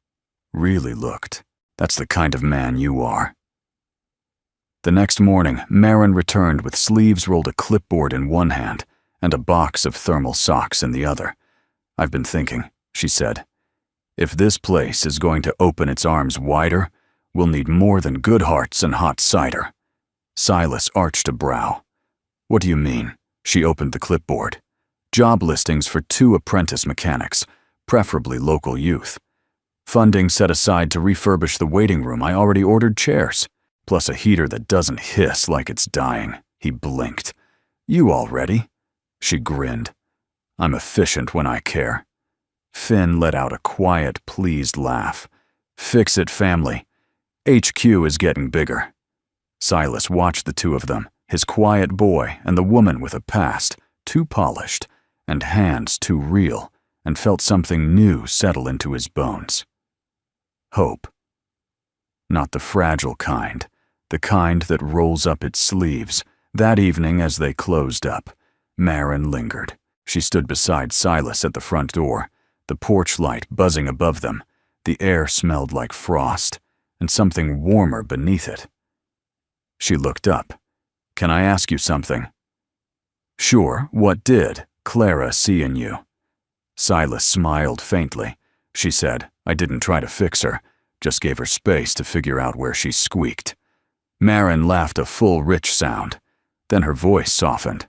really looked. "That's the kind of man you are." The next morning, Marin returned with sleeves rolled a clipboard in one hand and a box of thermal socks in the other. "I've been thinking," she said. "If this place is going to open its arms wider, we'll need more than good hearts and hot cider." Silas arched a brow. "What do you mean?" She opened the clipboard. "Job listings for 2 apprentice mechanics, preferably local youth. Funding set aside to refurbish the waiting room. I already ordered chairs. Plus a heater that doesn't hiss like it's dying." He blinked. "You all ready?" She grinned. "I'm efficient when I care." Finn let out a quiet, pleased laugh. "Fix it, family. HQ is getting bigger." Silas watched the two of them, his quiet boy and the woman with a past, too polished, and hands too real, and felt something new settle into his bones. Hope. Not the fragile kind, the kind that rolls up its sleeves. That evening, as they closed up, Marin lingered. She stood beside Silas at the front door, the porch light buzzing above them. The air smelled like frost, and something warmer beneath it. She looked up. "Can I ask you something?" "Sure, what did Clara see in you?" Silas smiled faintly. She said, "I didn't try to fix her, just gave her space to figure out where she squeaked." Marin laughed a full, rich sound. Then her voice softened.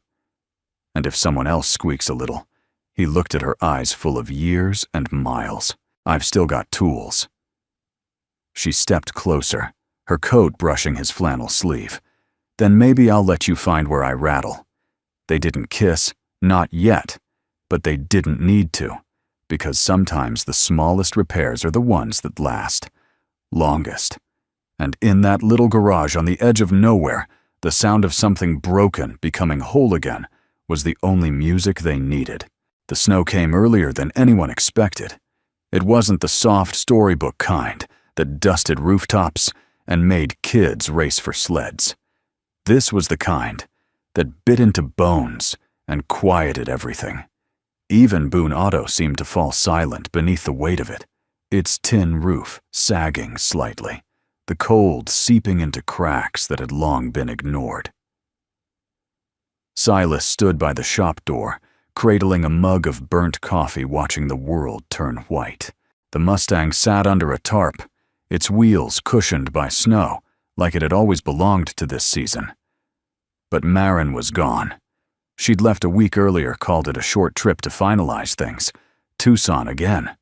"And if someone else squeaks a little," he looked at her eyes full of years and miles, "I've still got tools." She stepped closer, her coat brushing his flannel sleeve. "Then maybe I'll let you find where I rattle." They didn't kiss, not yet, but they didn't need to, because sometimes the smallest repairs are the ones that last longest. And in that little garage on the edge of nowhere, the sound of something broken becoming whole again was the only music they needed. The snow came earlier than anyone expected. It wasn't the soft storybook kind that dusted rooftops and made kids race for sleds. This was the kind that bit into bones and quieted everything. Even Boone Auto seemed to fall silent beneath the weight of it, its tin roof sagging slightly, the cold seeping into cracks that had long been ignored. Silas stood by the shop door, cradling a mug of burnt coffee, watching the world turn white. The Mustang sat under a tarp, its wheels cushioned by snow, like it had always belonged to this season. But Marin was gone. She'd left a week earlier, called it a short trip to finalize things. Tucson again.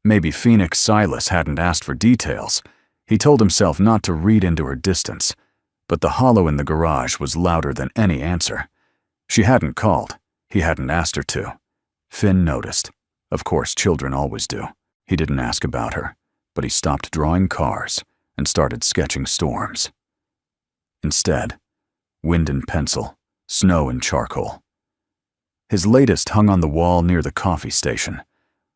Maybe Phoenix Silas hadn't asked for details. He told himself not to read into her distance, but the hollow in the garage was louder than any answer. She hadn't called. He hadn't asked her to. Finn noticed. Of course, children always do. He didn't ask about her, but he stopped drawing cars and started sketching storms. Instead, wind and pencil, snow and charcoal. His latest hung on the wall near the coffee station,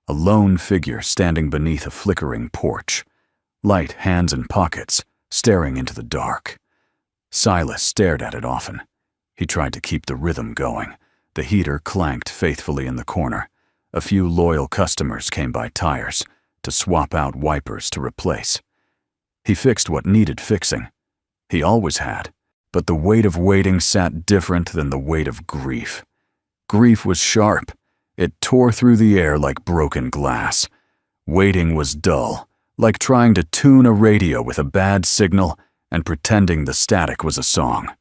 a lone figure standing beneath a flickering porch, light hands in pockets, staring into the dark. Silas stared at it often. He tried to keep the rhythm going. The heater clanked faithfully in the corner. A few loyal customers came by tires to swap out wipers to replace. He fixed what needed fixing. He always had. But the weight of waiting sat different than the weight of grief. Grief was sharp. It tore through the air like broken glass. Waiting was dull, like trying to tune a radio with a bad signal and pretending the static was a song.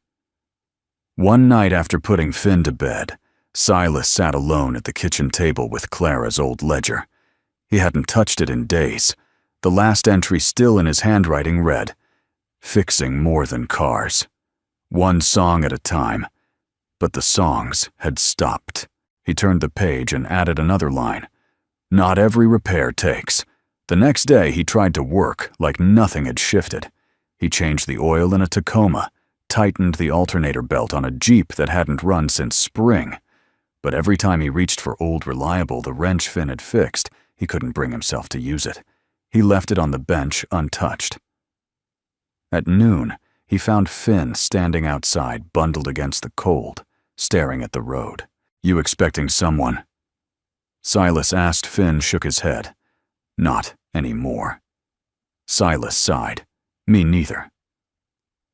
One night after putting Finn to bed, Silas sat alone at the kitchen table with Clara's old ledger. He hadn't touched it in days. The last entry still in his handwriting read, "Fixing more than cars. One song at a time." But the songs had stopped. He turned the page and added another line. "Not every repair takes." The next day he tried to work like nothing had shifted. He changed the oil in a Tacoma, tightened the alternator belt on a Jeep that hadn't run since spring. But every time he reached for old reliable, the wrench Finn had fixed, he couldn't bring himself to use it. He left it on the bench untouched. At noon, he found Finn standing outside, bundled against the cold, staring at the road. "You expecting someone?" Silas asked. Finn shook his head. "Not anymore." Silas sighed. "Me neither."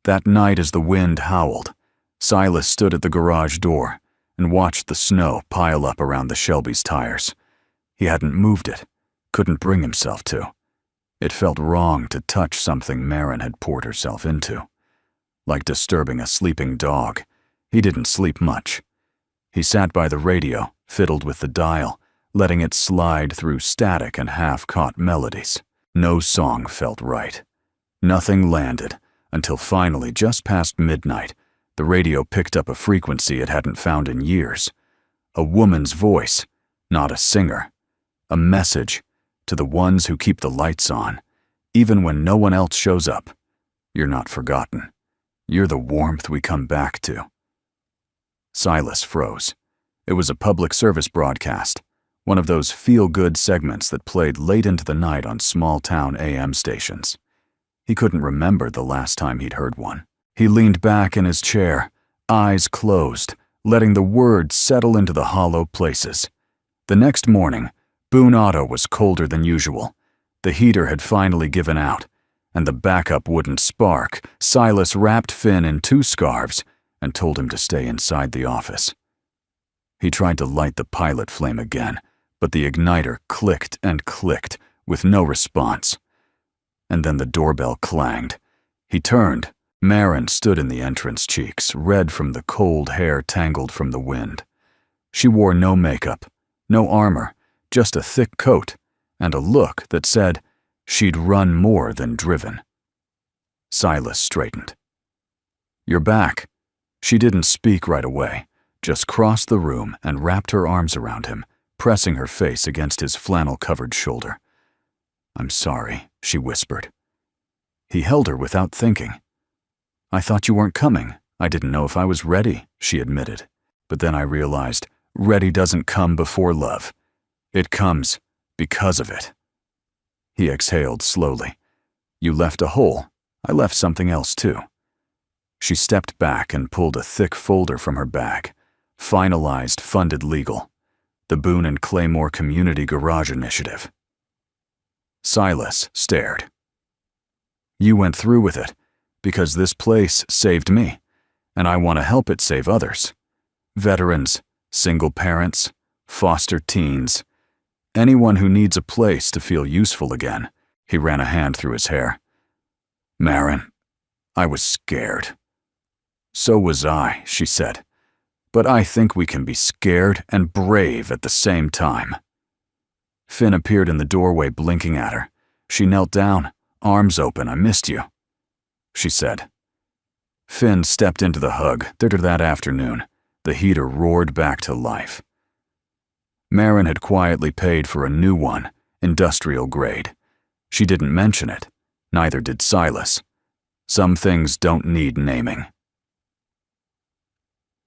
That night as the wind howled, Silas stood at the garage door and watched the snow pile up around the Shelby's tires. He hadn't moved it, couldn't bring himself to. It felt wrong to touch something Marin had poured herself into. Like disturbing a sleeping dog. He didn't sleep much. He sat by the radio, fiddled with the dial, letting it slide through static and half-caught melodies. No song felt right. Nothing landed, until finally, just past midnight, the radio picked up a frequency it hadn't found in years. A woman's voice, not a singer. A message to the ones who keep the lights on, even when no one else shows up. You're not forgotten. You're the warmth we come back to. Silas froze. It was a public service broadcast, one of those feel-good segments that played late into the night on small-town AM stations. He couldn't remember the last time he'd heard one. He leaned back in his chair, eyes closed, letting the words settle into the hollow places. The next morning, Boone Auto was colder than usual. The heater had finally given out, and the backup wouldn't spark. Silas wrapped Finn in 2 scarves and told him to stay inside the office. He tried to light the pilot flame again, but the igniter clicked and clicked with no response. And then the doorbell clanged. He turned. Maren stood in the entrance, cheeks red from the cold hair tangled from the wind. She wore no makeup, no armor, just a thick coat and a look that said she'd run more than driven. Silas straightened. "You're back." She didn't speak right away, just crossed the room and wrapped her arms around him, pressing her face against his flannel-covered shoulder. "I'm sorry," she whispered. He held her without thinking. "I thought you weren't coming. I didn't know if I was ready," she admitted. But then I realized ready doesn't come before love. It comes because of it. He exhaled slowly. "You left a hole. I left something else too." She stepped back and pulled a thick folder from her bag. Finalized funded legal. The Boone and Claymore Community Garage Initiative. Silas stared. "You went through with it because this place saved me, and I want to help it save others. Veterans, single parents, foster teens, anyone who needs a place to feel useful again." He ran a hand through his hair. "Maren, I was scared." "So was I," she said. "But I think we can be scared and brave at the same time." Finn appeared in the doorway, blinking at her. She knelt down, arms open. "I missed you," she said. Finn stepped into the hug. Later that afternoon, the heater roared back to life. Maren had quietly paid for a new one, industrial grade. She didn't mention it. Neither did Silas. Some things don't need naming.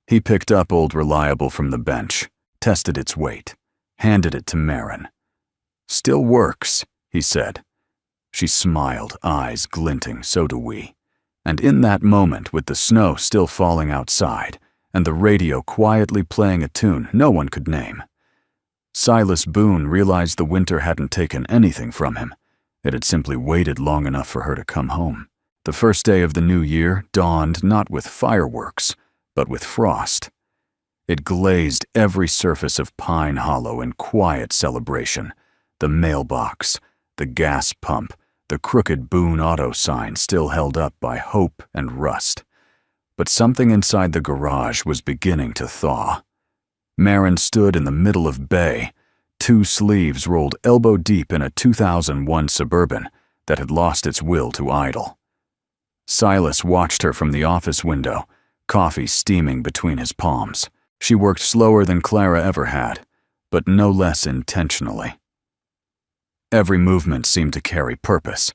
He picked up Old Reliable from the bench, tested its weight, handed it to Maren. "Still works," he said. She smiled, eyes glinting. "So do we." And in that moment, with the snow still falling outside and the radio quietly playing a tune no one could name, Silas Boone realized the winter hadn't taken anything from him. It had simply waited long enough for her to come home. The first day of the new year dawned not with fireworks, but with frost. It glazed every surface of Pine Hollow in quiet celebration. The mailbox, the gas pump, the crooked Boone Auto sign still held up by hope and rust. But something inside the garage was beginning to thaw. Maren stood in the middle of bay, two sleeves rolled elbow-deep in a 2001 Suburban that had lost its will to idle. Silas watched her from the office window, coffee steaming between his palms. She worked slower than Clara ever had, but no less intentionally. Every movement seemed to carry purpose,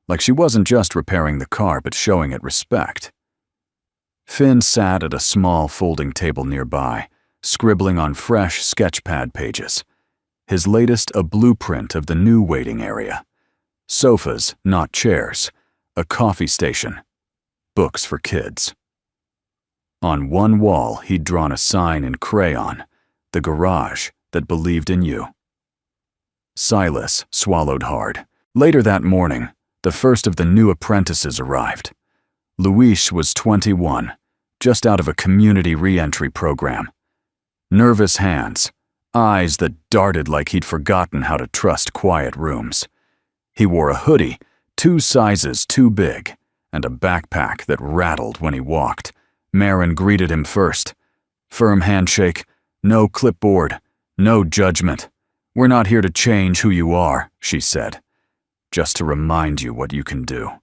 like she wasn't just repairing the car but showing it respect. Finn sat at a small folding table nearby, scribbling on fresh sketchpad pages. His latest a blueprint of the new waiting area. Sofas, not chairs. A coffee station. Books for kids. On one wall, he'd drawn a sign in crayon, "The garage that believed in you." Silas swallowed hard. Later that morning, the first of the new apprentices arrived. Luis was 21, just out of a community re-entry program. Nervous hands, eyes that darted like he'd forgotten how to trust quiet rooms. He wore a hoodie 2 sizes too big and a backpack that rattled when he walked. Maren greeted him first. Firm handshake, no clipboard, no judgment. "We're not here to change who you are," she said. "Just to remind you what you can do."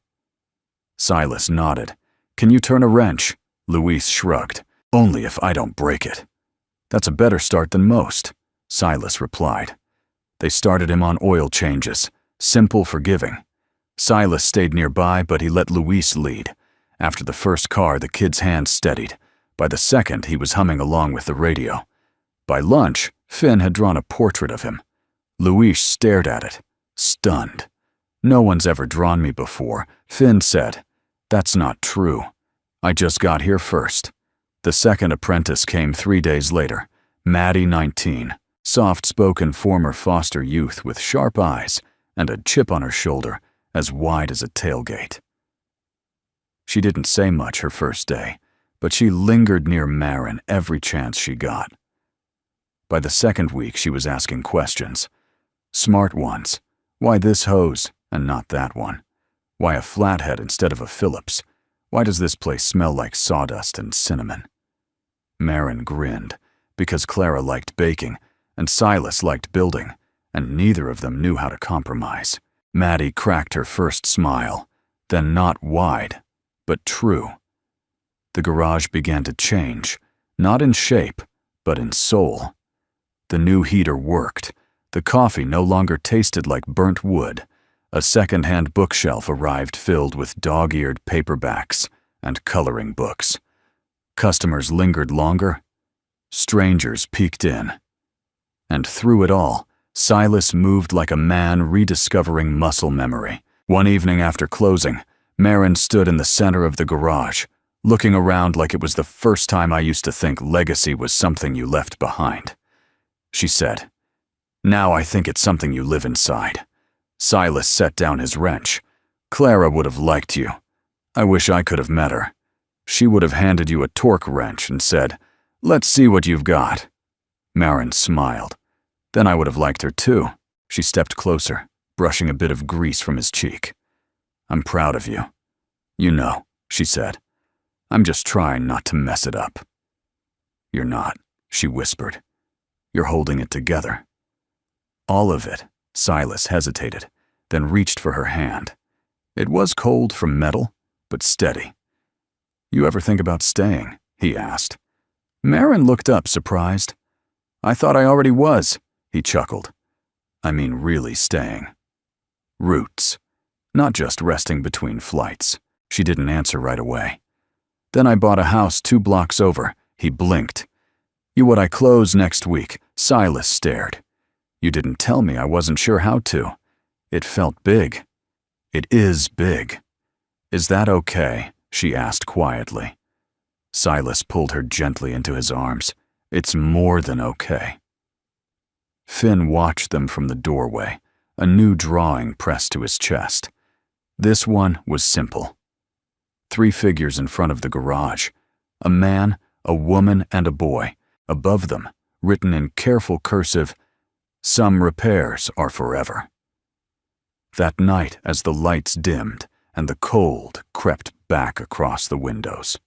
Silas nodded. "Can you turn a wrench?" Luis shrugged. "Only if I don't break it." "That's a better start than most," Silas replied. They started him on oil changes, simple, forgiving. Silas stayed nearby, but he let Luis lead. After the first car, the kid's hands steadied. By the second, he was humming along with the radio. By lunch, Finn had drawn a portrait of him. Luis stared at it, stunned. "No one's ever drawn me before," Finn said. "That's not true. I just got here first." The second apprentice came 3 days later, Maddie, 19, soft-spoken former foster youth with sharp eyes and a chip on her shoulder as wide as a tailgate. She didn't say much her first day, but she lingered near Maren every chance she got. By the second week, she was asking questions. Smart ones. Why this hose and not that one? Why a flathead instead of a Phillips? Why does this place smell like sawdust and cinnamon? Maren grinned, because Clara liked baking and Silas liked building, and neither of them knew how to compromise. Maddie cracked her first smile, then not wide, but true. The garage began to change, not in shape, but in soul. The new heater worked. The coffee no longer tasted like burnt wood. A second-hand bookshelf arrived filled with dog-eared paperbacks and coloring books. Customers lingered longer. Strangers peeked in. And through it all, Silas moved like a man rediscovering muscle memory. One evening after closing, Maren stood in the center of the garage, looking around like it was the first time I used to think legacy was something you left behind. She said, "Now I think it's something you live inside." Silas set down his wrench. "Clara would have liked you. I wish I could have met her. She would have handed you a torque wrench and said, 'Let's see what you've got.'" Maren smiled. "Then I would have liked her too." She stepped closer, brushing a bit of grease from his cheek. "I'm proud of you." "You know," she said. "I'm just trying not to mess it up." "You're not," she whispered. "You're holding it together." "All of it." Silas hesitated, then reached for her hand. It was cold from metal, but steady. "You ever think about staying?" he asked. Maren looked up, surprised. "I thought I already was," he chuckled. "I mean really staying. Roots, not just resting between flights." She didn't answer right away. "Then I bought a house 2 blocks over." He blinked. "You would I close next week?" Silas stared. "You didn't tell me. I wasn't sure how to." It felt big. "It is big." "Is that okay?" she asked quietly. Silas pulled her gently into his arms. "It's more than okay." Finn watched them from the doorway, a new drawing pressed to his chest. This one was simple. 3 figures in front of the garage. A man, a woman, and a boy. Above them, written in careful cursive, "Some repairs are forever." That night, as the lights dimmed and the cold crept back across the windows,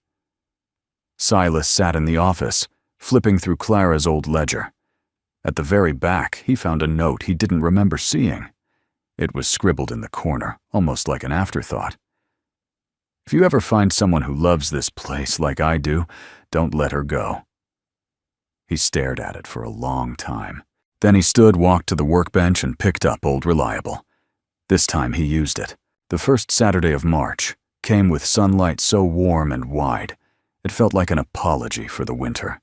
Silas sat in the office, flipping through Clara's old ledger. At the very back, he found a note he didn't remember seeing. It was scribbled in the corner, almost like an afterthought. "If you ever find someone who loves this place like I do, don't let her go." He stared at it for a long time. Then he stood, walked to the workbench, and picked up Old Reliable. This time he used it. The first Saturday of March came with sunlight so warm and wide, it felt like an apology for the winter.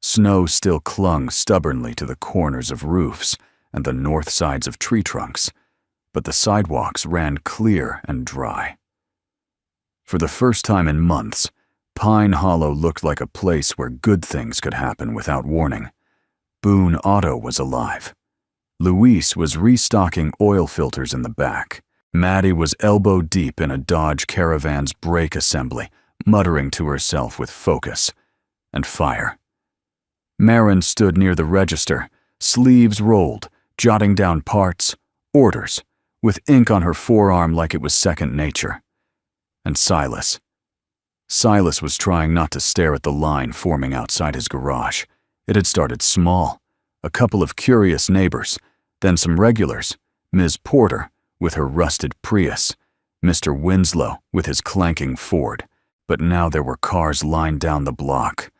Snow still clung stubbornly to the corners of roofs and the north sides of tree trunks, but the sidewalks ran clear and dry. For the first time in months, Pine Hollow looked like a place where good things could happen without warning. Boone Auto was alive. Luis was restocking oil filters in the back. Maddie was elbow deep in a Dodge Caravan's brake assembly, muttering to herself with focus and fire. Maren stood near the register, sleeves rolled, jotting down parts, orders, with ink on her forearm like it was second nature. And Silas was trying not to stare at the line forming outside his garage. It had started small, a couple of curious neighbors, then some regulars, Ms. Porter with her rusted Prius, Mr. Winslow with his clanking Ford, but now there were cars lined down the block,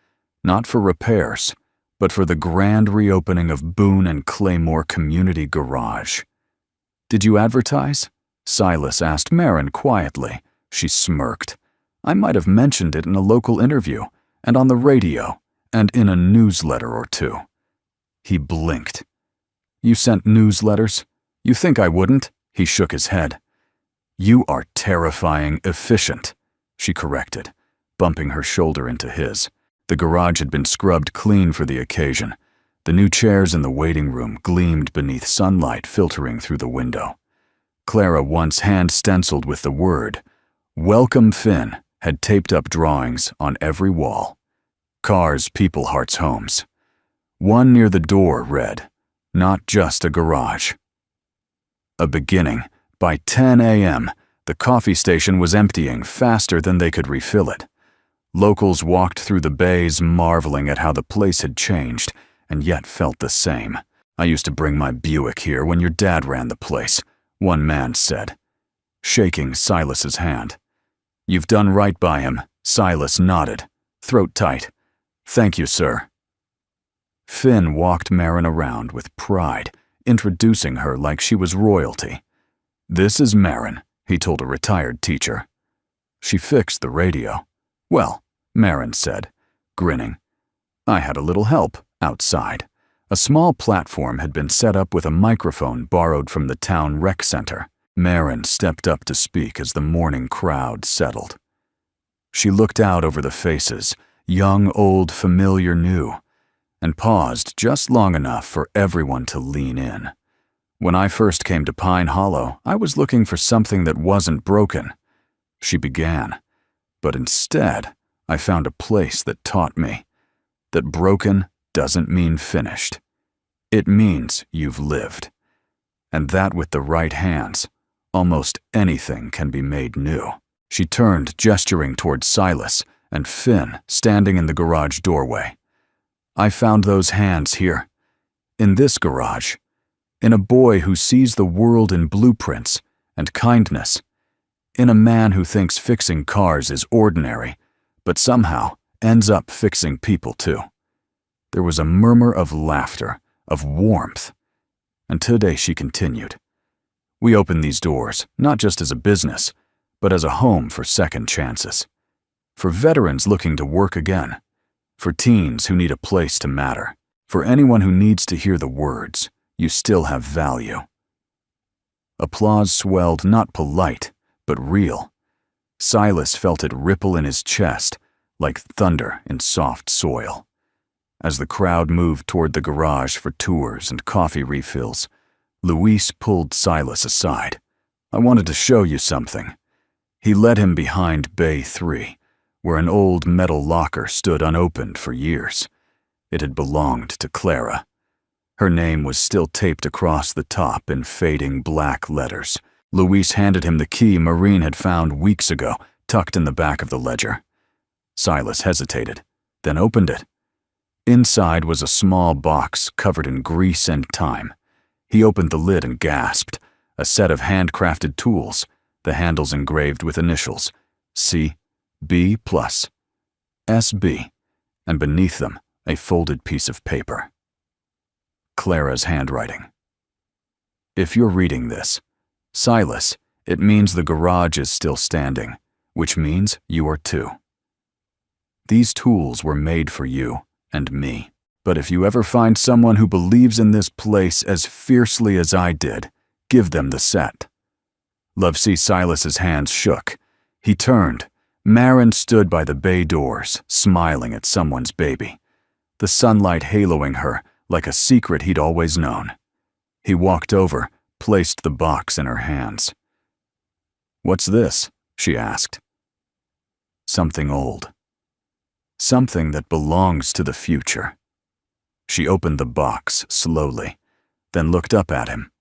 not for repairs, but for the grand reopening of Boone and Claymore Community Garage. "Did you advertise?" Silas asked Maren quietly. She smirked. "I might have mentioned it in a local interview, and on the radio, and in a newsletter or 2. He blinked. "You sent newsletters? You think I wouldn't?" He shook his head. "You are terrifying efficient," she corrected, bumping her shoulder into his. The garage had been scrubbed clean for the occasion. The new chairs in the waiting room gleamed beneath sunlight filtering through the window. Clara, once hand-stenciled with the word, "Welcome Finn," had taped up drawings on every wall. Cars, people, hearts, homes. One near the door read, "Not just a garage." A beginning. By 10 a.m., the coffee station was emptying faster than they could refill it. Locals walked through the bays marveling at how the place had changed, and yet felt the same. "I used to bring my Buick here when your dad ran the place," one man said, shaking Silas's hand. "You've done right by him," Silas nodded, throat tight. "Thank you, sir." Finn walked Marin around with pride, introducing her like she was royalty. "This is Marin," he told a retired teacher. "She fixed the radio." "Well," Marin said, grinning. "I had a little help outside." A small platform had been set up with a microphone borrowed from the town rec center. Marin stepped up to speak as the morning crowd settled. She looked out over the faces, young, old, familiar, new, and paused just long enough for everyone to lean in. "When I first came to Pine Hollow, I was looking for something that wasn't broken," she began. "But instead, I found a place that taught me that broken doesn't mean finished. It means you've lived. And that with the right hands, almost anything can be made new." She turned, gesturing towards Silas and Finn standing in the garage doorway. "I found those hands here, in this garage, in a boy who sees the world in blueprints and kindness, in a man who thinks fixing cars is ordinary, but somehow ends up fixing people too." There was a murmur of laughter, of warmth, and today she continued, "We open these doors not just as a business, but as a home for second chances. For veterans looking to work again, for teens who need a place to matter, for anyone who needs to hear the words, 'You still have value.'" Applause swelled, not polite, but real. Silas felt it ripple in his chest, like thunder in soft soil. As the crowd moved toward the garage for tours and coffee refills, Luis pulled Silas aside. "I wanted to show you something." He led him behind Bay 3, where an old metal locker stood unopened for years. It had belonged to Clara. Her name was still taped across the top in fading black letters. Luis handed him the key Maureen had found weeks ago, tucked in the back of the ledger. Silas hesitated, then opened it. Inside was a small box covered in grease and time. He opened the lid and gasped. A set of handcrafted tools, the handles engraved with initials, C.B. plus, S.B., and beneath them, a folded piece of paper. Clara's handwriting. "If you're reading this, Silas, it means the garage is still standing, which means you are too. These tools were made for you and me. But if you ever find someone who believes in this place as fiercely as I did, give them the set." Lovesee Silas's hands shook. He turned. Marin stood by the bay doors, smiling at someone's baby, the sunlight haloing her like a secret he'd always known. He walked over, placed the box in her hands. "What's this?" she asked. "Something old. Something that belongs to the future." She opened the box slowly, then looked up at him.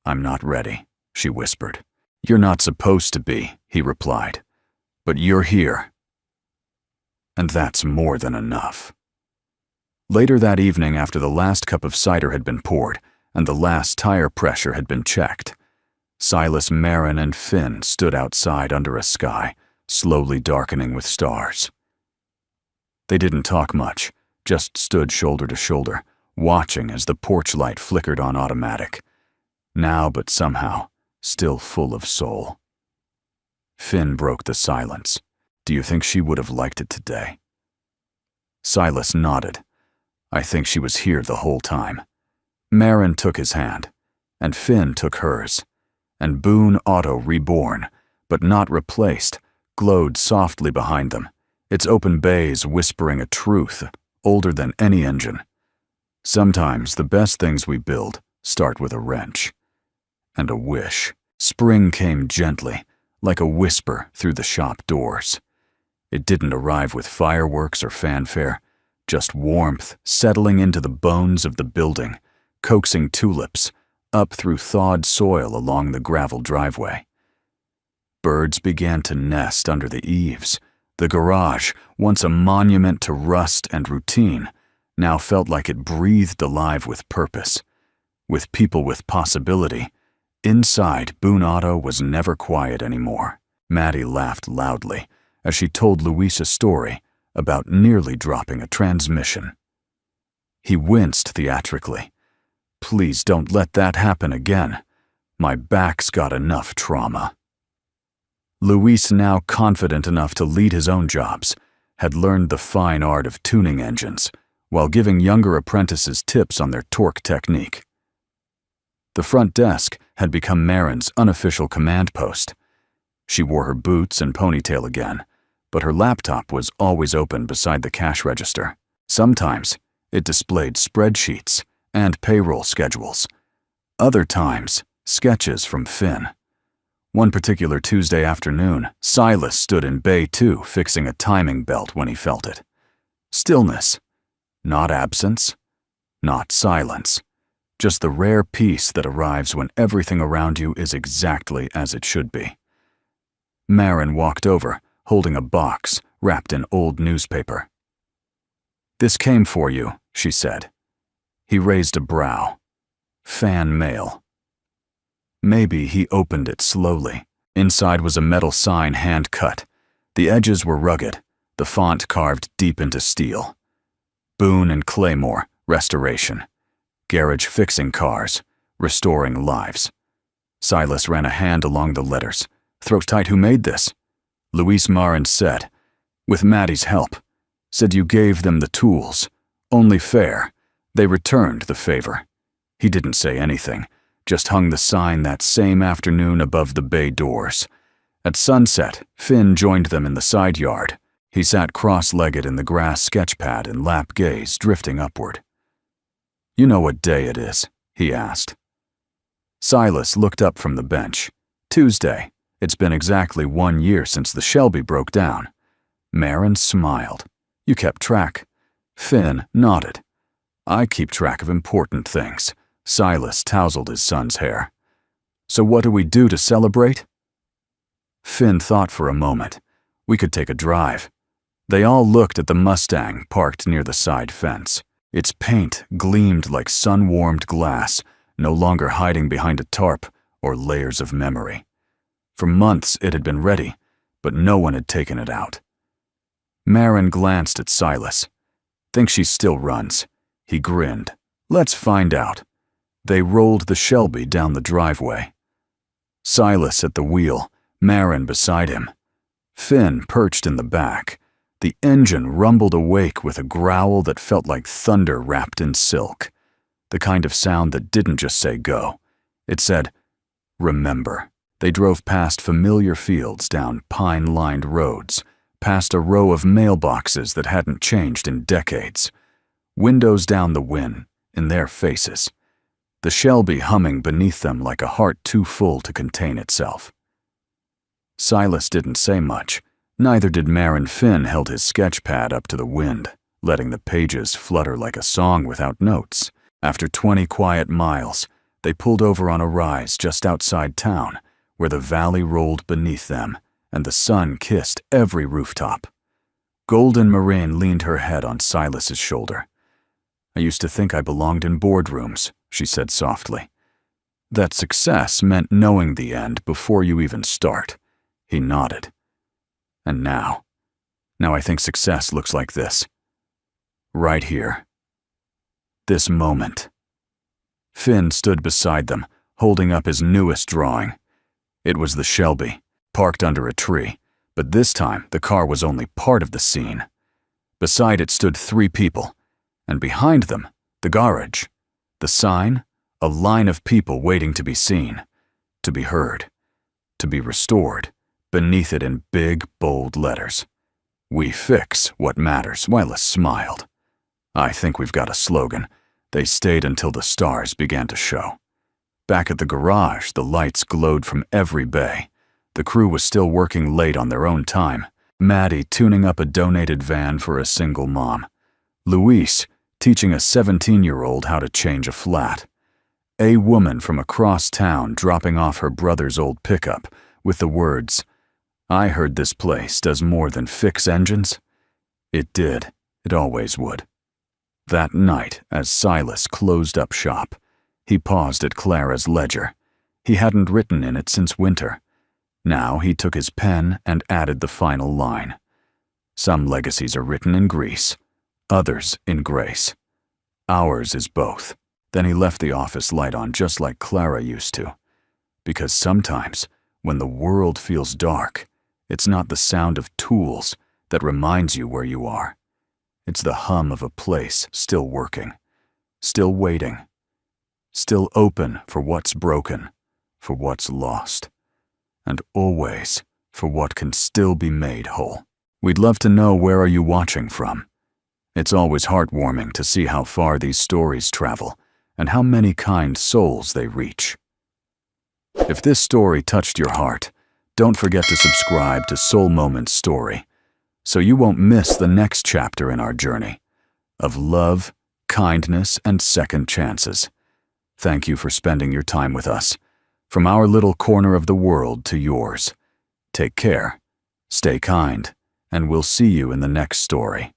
"I'm not ready," she whispered. "You're not supposed to be," he replied. "But you're here. And that's more than enough." Later that evening, after the last cup of cider had been poured and the last tire pressure had been checked, Silas, Marin, and Finn stood outside under a sky, slowly darkening with stars. They didn't talk much, just stood shoulder to shoulder, watching as the porch light flickered on automatic, now but somehow still full of soul. Finn broke the silence. "Do you think she would have liked it today?" Silas nodded. "I think she was here the whole time." Marin took his hand, and Finn took hers, and Boone Auto Reborn, but not replaced, glowed softly behind them, its open bays whispering a truth older than any engine. Sometimes the best things we build start with a wrench and a wish. Spring came gently, like a whisper through the shop doors. It didn't arrive with fireworks or fanfare, just warmth settling into the bones of the building, coaxing tulips up through thawed soil along the gravel driveway. Birds began to nest under the eaves. The garage, once a monument to rust and routine, now felt like it breathed alive with purpose. With people with possibility, inside Boone Auto was never quiet anymore. Maddie laughed loudly as she told Luis a story about nearly dropping a transmission. He winced theatrically. "Please don't let that happen again. My back's got enough trauma." Luis, now confident enough to lead his own jobs, had learned the fine art of tuning engines while giving younger apprentices tips on their torque technique. The front desk had become Marin's unofficial command post. She wore her boots and ponytail again, but her laptop was always open beside the cash register. Sometimes it displayed spreadsheets and payroll schedules. Other times, sketches from Finn. One particular Tuesday afternoon, Silas stood in Bay 2 fixing a timing belt when he felt it. Stillness. Not absence. Not silence. Just the rare peace that arrives when everything around you is exactly as it should be. Marin walked over, holding a box wrapped in old newspaper. "This came for you," she said. He raised a brow. Fan mail. Maybe he opened it slowly. Inside was a metal sign hand-cut. The edges were rugged, the font carved deep into steel. Boone and Claymore, restoration. Garage fixing cars, restoring lives. Silas ran a hand along the letters. "Throat tight, who made this?" Luis Marin said, "With Maddie's help. Said you gave them the tools. Only fair. They returned the favor." He didn't say anything, just hung the sign that same afternoon above the bay doors. At sunset, Finn joined them in the side yard. He sat cross-legged in the grass sketchpad and lap gaze drifting upward. "You know what day it is?" he asked. Silas looked up from the bench. "Tuesday. It's been exactly 1 year since the Shelby broke down." Marin smiled. "You kept track." Finn nodded. "I keep track of important things." Silas tousled his son's hair. "So what do we do to celebrate?" Finn thought for a moment. "We could take a drive." They all looked at the Mustang parked near the side fence. Its paint gleamed like sun-warmed glass, no longer hiding behind a tarp or layers of memory. For months it had been ready, but no one had taken it out. Marin glanced at Silas. "Think she still runs?" He grinned. "Let's find out." They rolled the Shelby down the driveway. Silas at the wheel, Marin beside him. Finn perched in the back. The engine rumbled awake with a growl that felt like thunder wrapped in silk. The kind of sound that didn't just say go. It said, "Remember." They drove past familiar fields, down pine-lined roads, past a row of mailboxes that hadn't changed in decades. Windows down the wind, in their faces. The Shelby humming beneath them like a heart too full to contain itself. Silas didn't say much. Neither did Marin. Finn held his sketch pad up to the wind, letting the pages flutter like a song without notes. After 20 quiet miles, they pulled over on a rise just outside town, where the valley rolled beneath them and the sun kissed every rooftop. Golden Moraine leaned her head on Silas's shoulder. "I used to think I belonged in boardrooms," she said softly. "That success meant knowing the end before you even start." He nodded. "And now I think success looks like this. Right here. This moment." Finn stood beside them, holding up his newest drawing. It was the Shelby, parked under a tree, but this time the car was only part of the scene. Beside it stood 3 people, and behind them, the garage. The sign, a line of people waiting to be seen, to be heard, to be restored. Beneath it in big, bold letters. "We fix what matters." Wylis smiled. "I think we've got a slogan." They stayed until the stars began to show. Back at the garage, the lights glowed from every bay. The crew was still working late on their own time. Maddie tuning up a donated van for a single mom. Luis, teaching a 17-year-old how to change a flat. A woman from across town dropping off her brother's old pickup with the words, "I heard this place does more than fix engines." It did. It always would. That night, as Silas closed up shop, he paused at Clara's ledger. He hadn't written in it since winter. Now he took his pen and added the final line. Some legacies are written in grease, others in grace. Ours is both. Then he left the office light on just like Clara used to. Because sometimes, when the world feels dark, it's not the sound of tools that reminds you where you are. It's the hum of a place still working, still waiting, still open for what's broken, for what's lost, and always for what can still be made whole. We'd love to know, where are you watching from? It's always heartwarming to see how far these stories travel and how many kind souls they reach. If this story touched your heart, don't forget to subscribe to Soul Moments Story so you won't miss the next chapter in our journey of love, kindness, and second chances. Thank you for spending your time with us. From our little corner of the world to yours. Take care, stay kind, and we'll see you in the next story.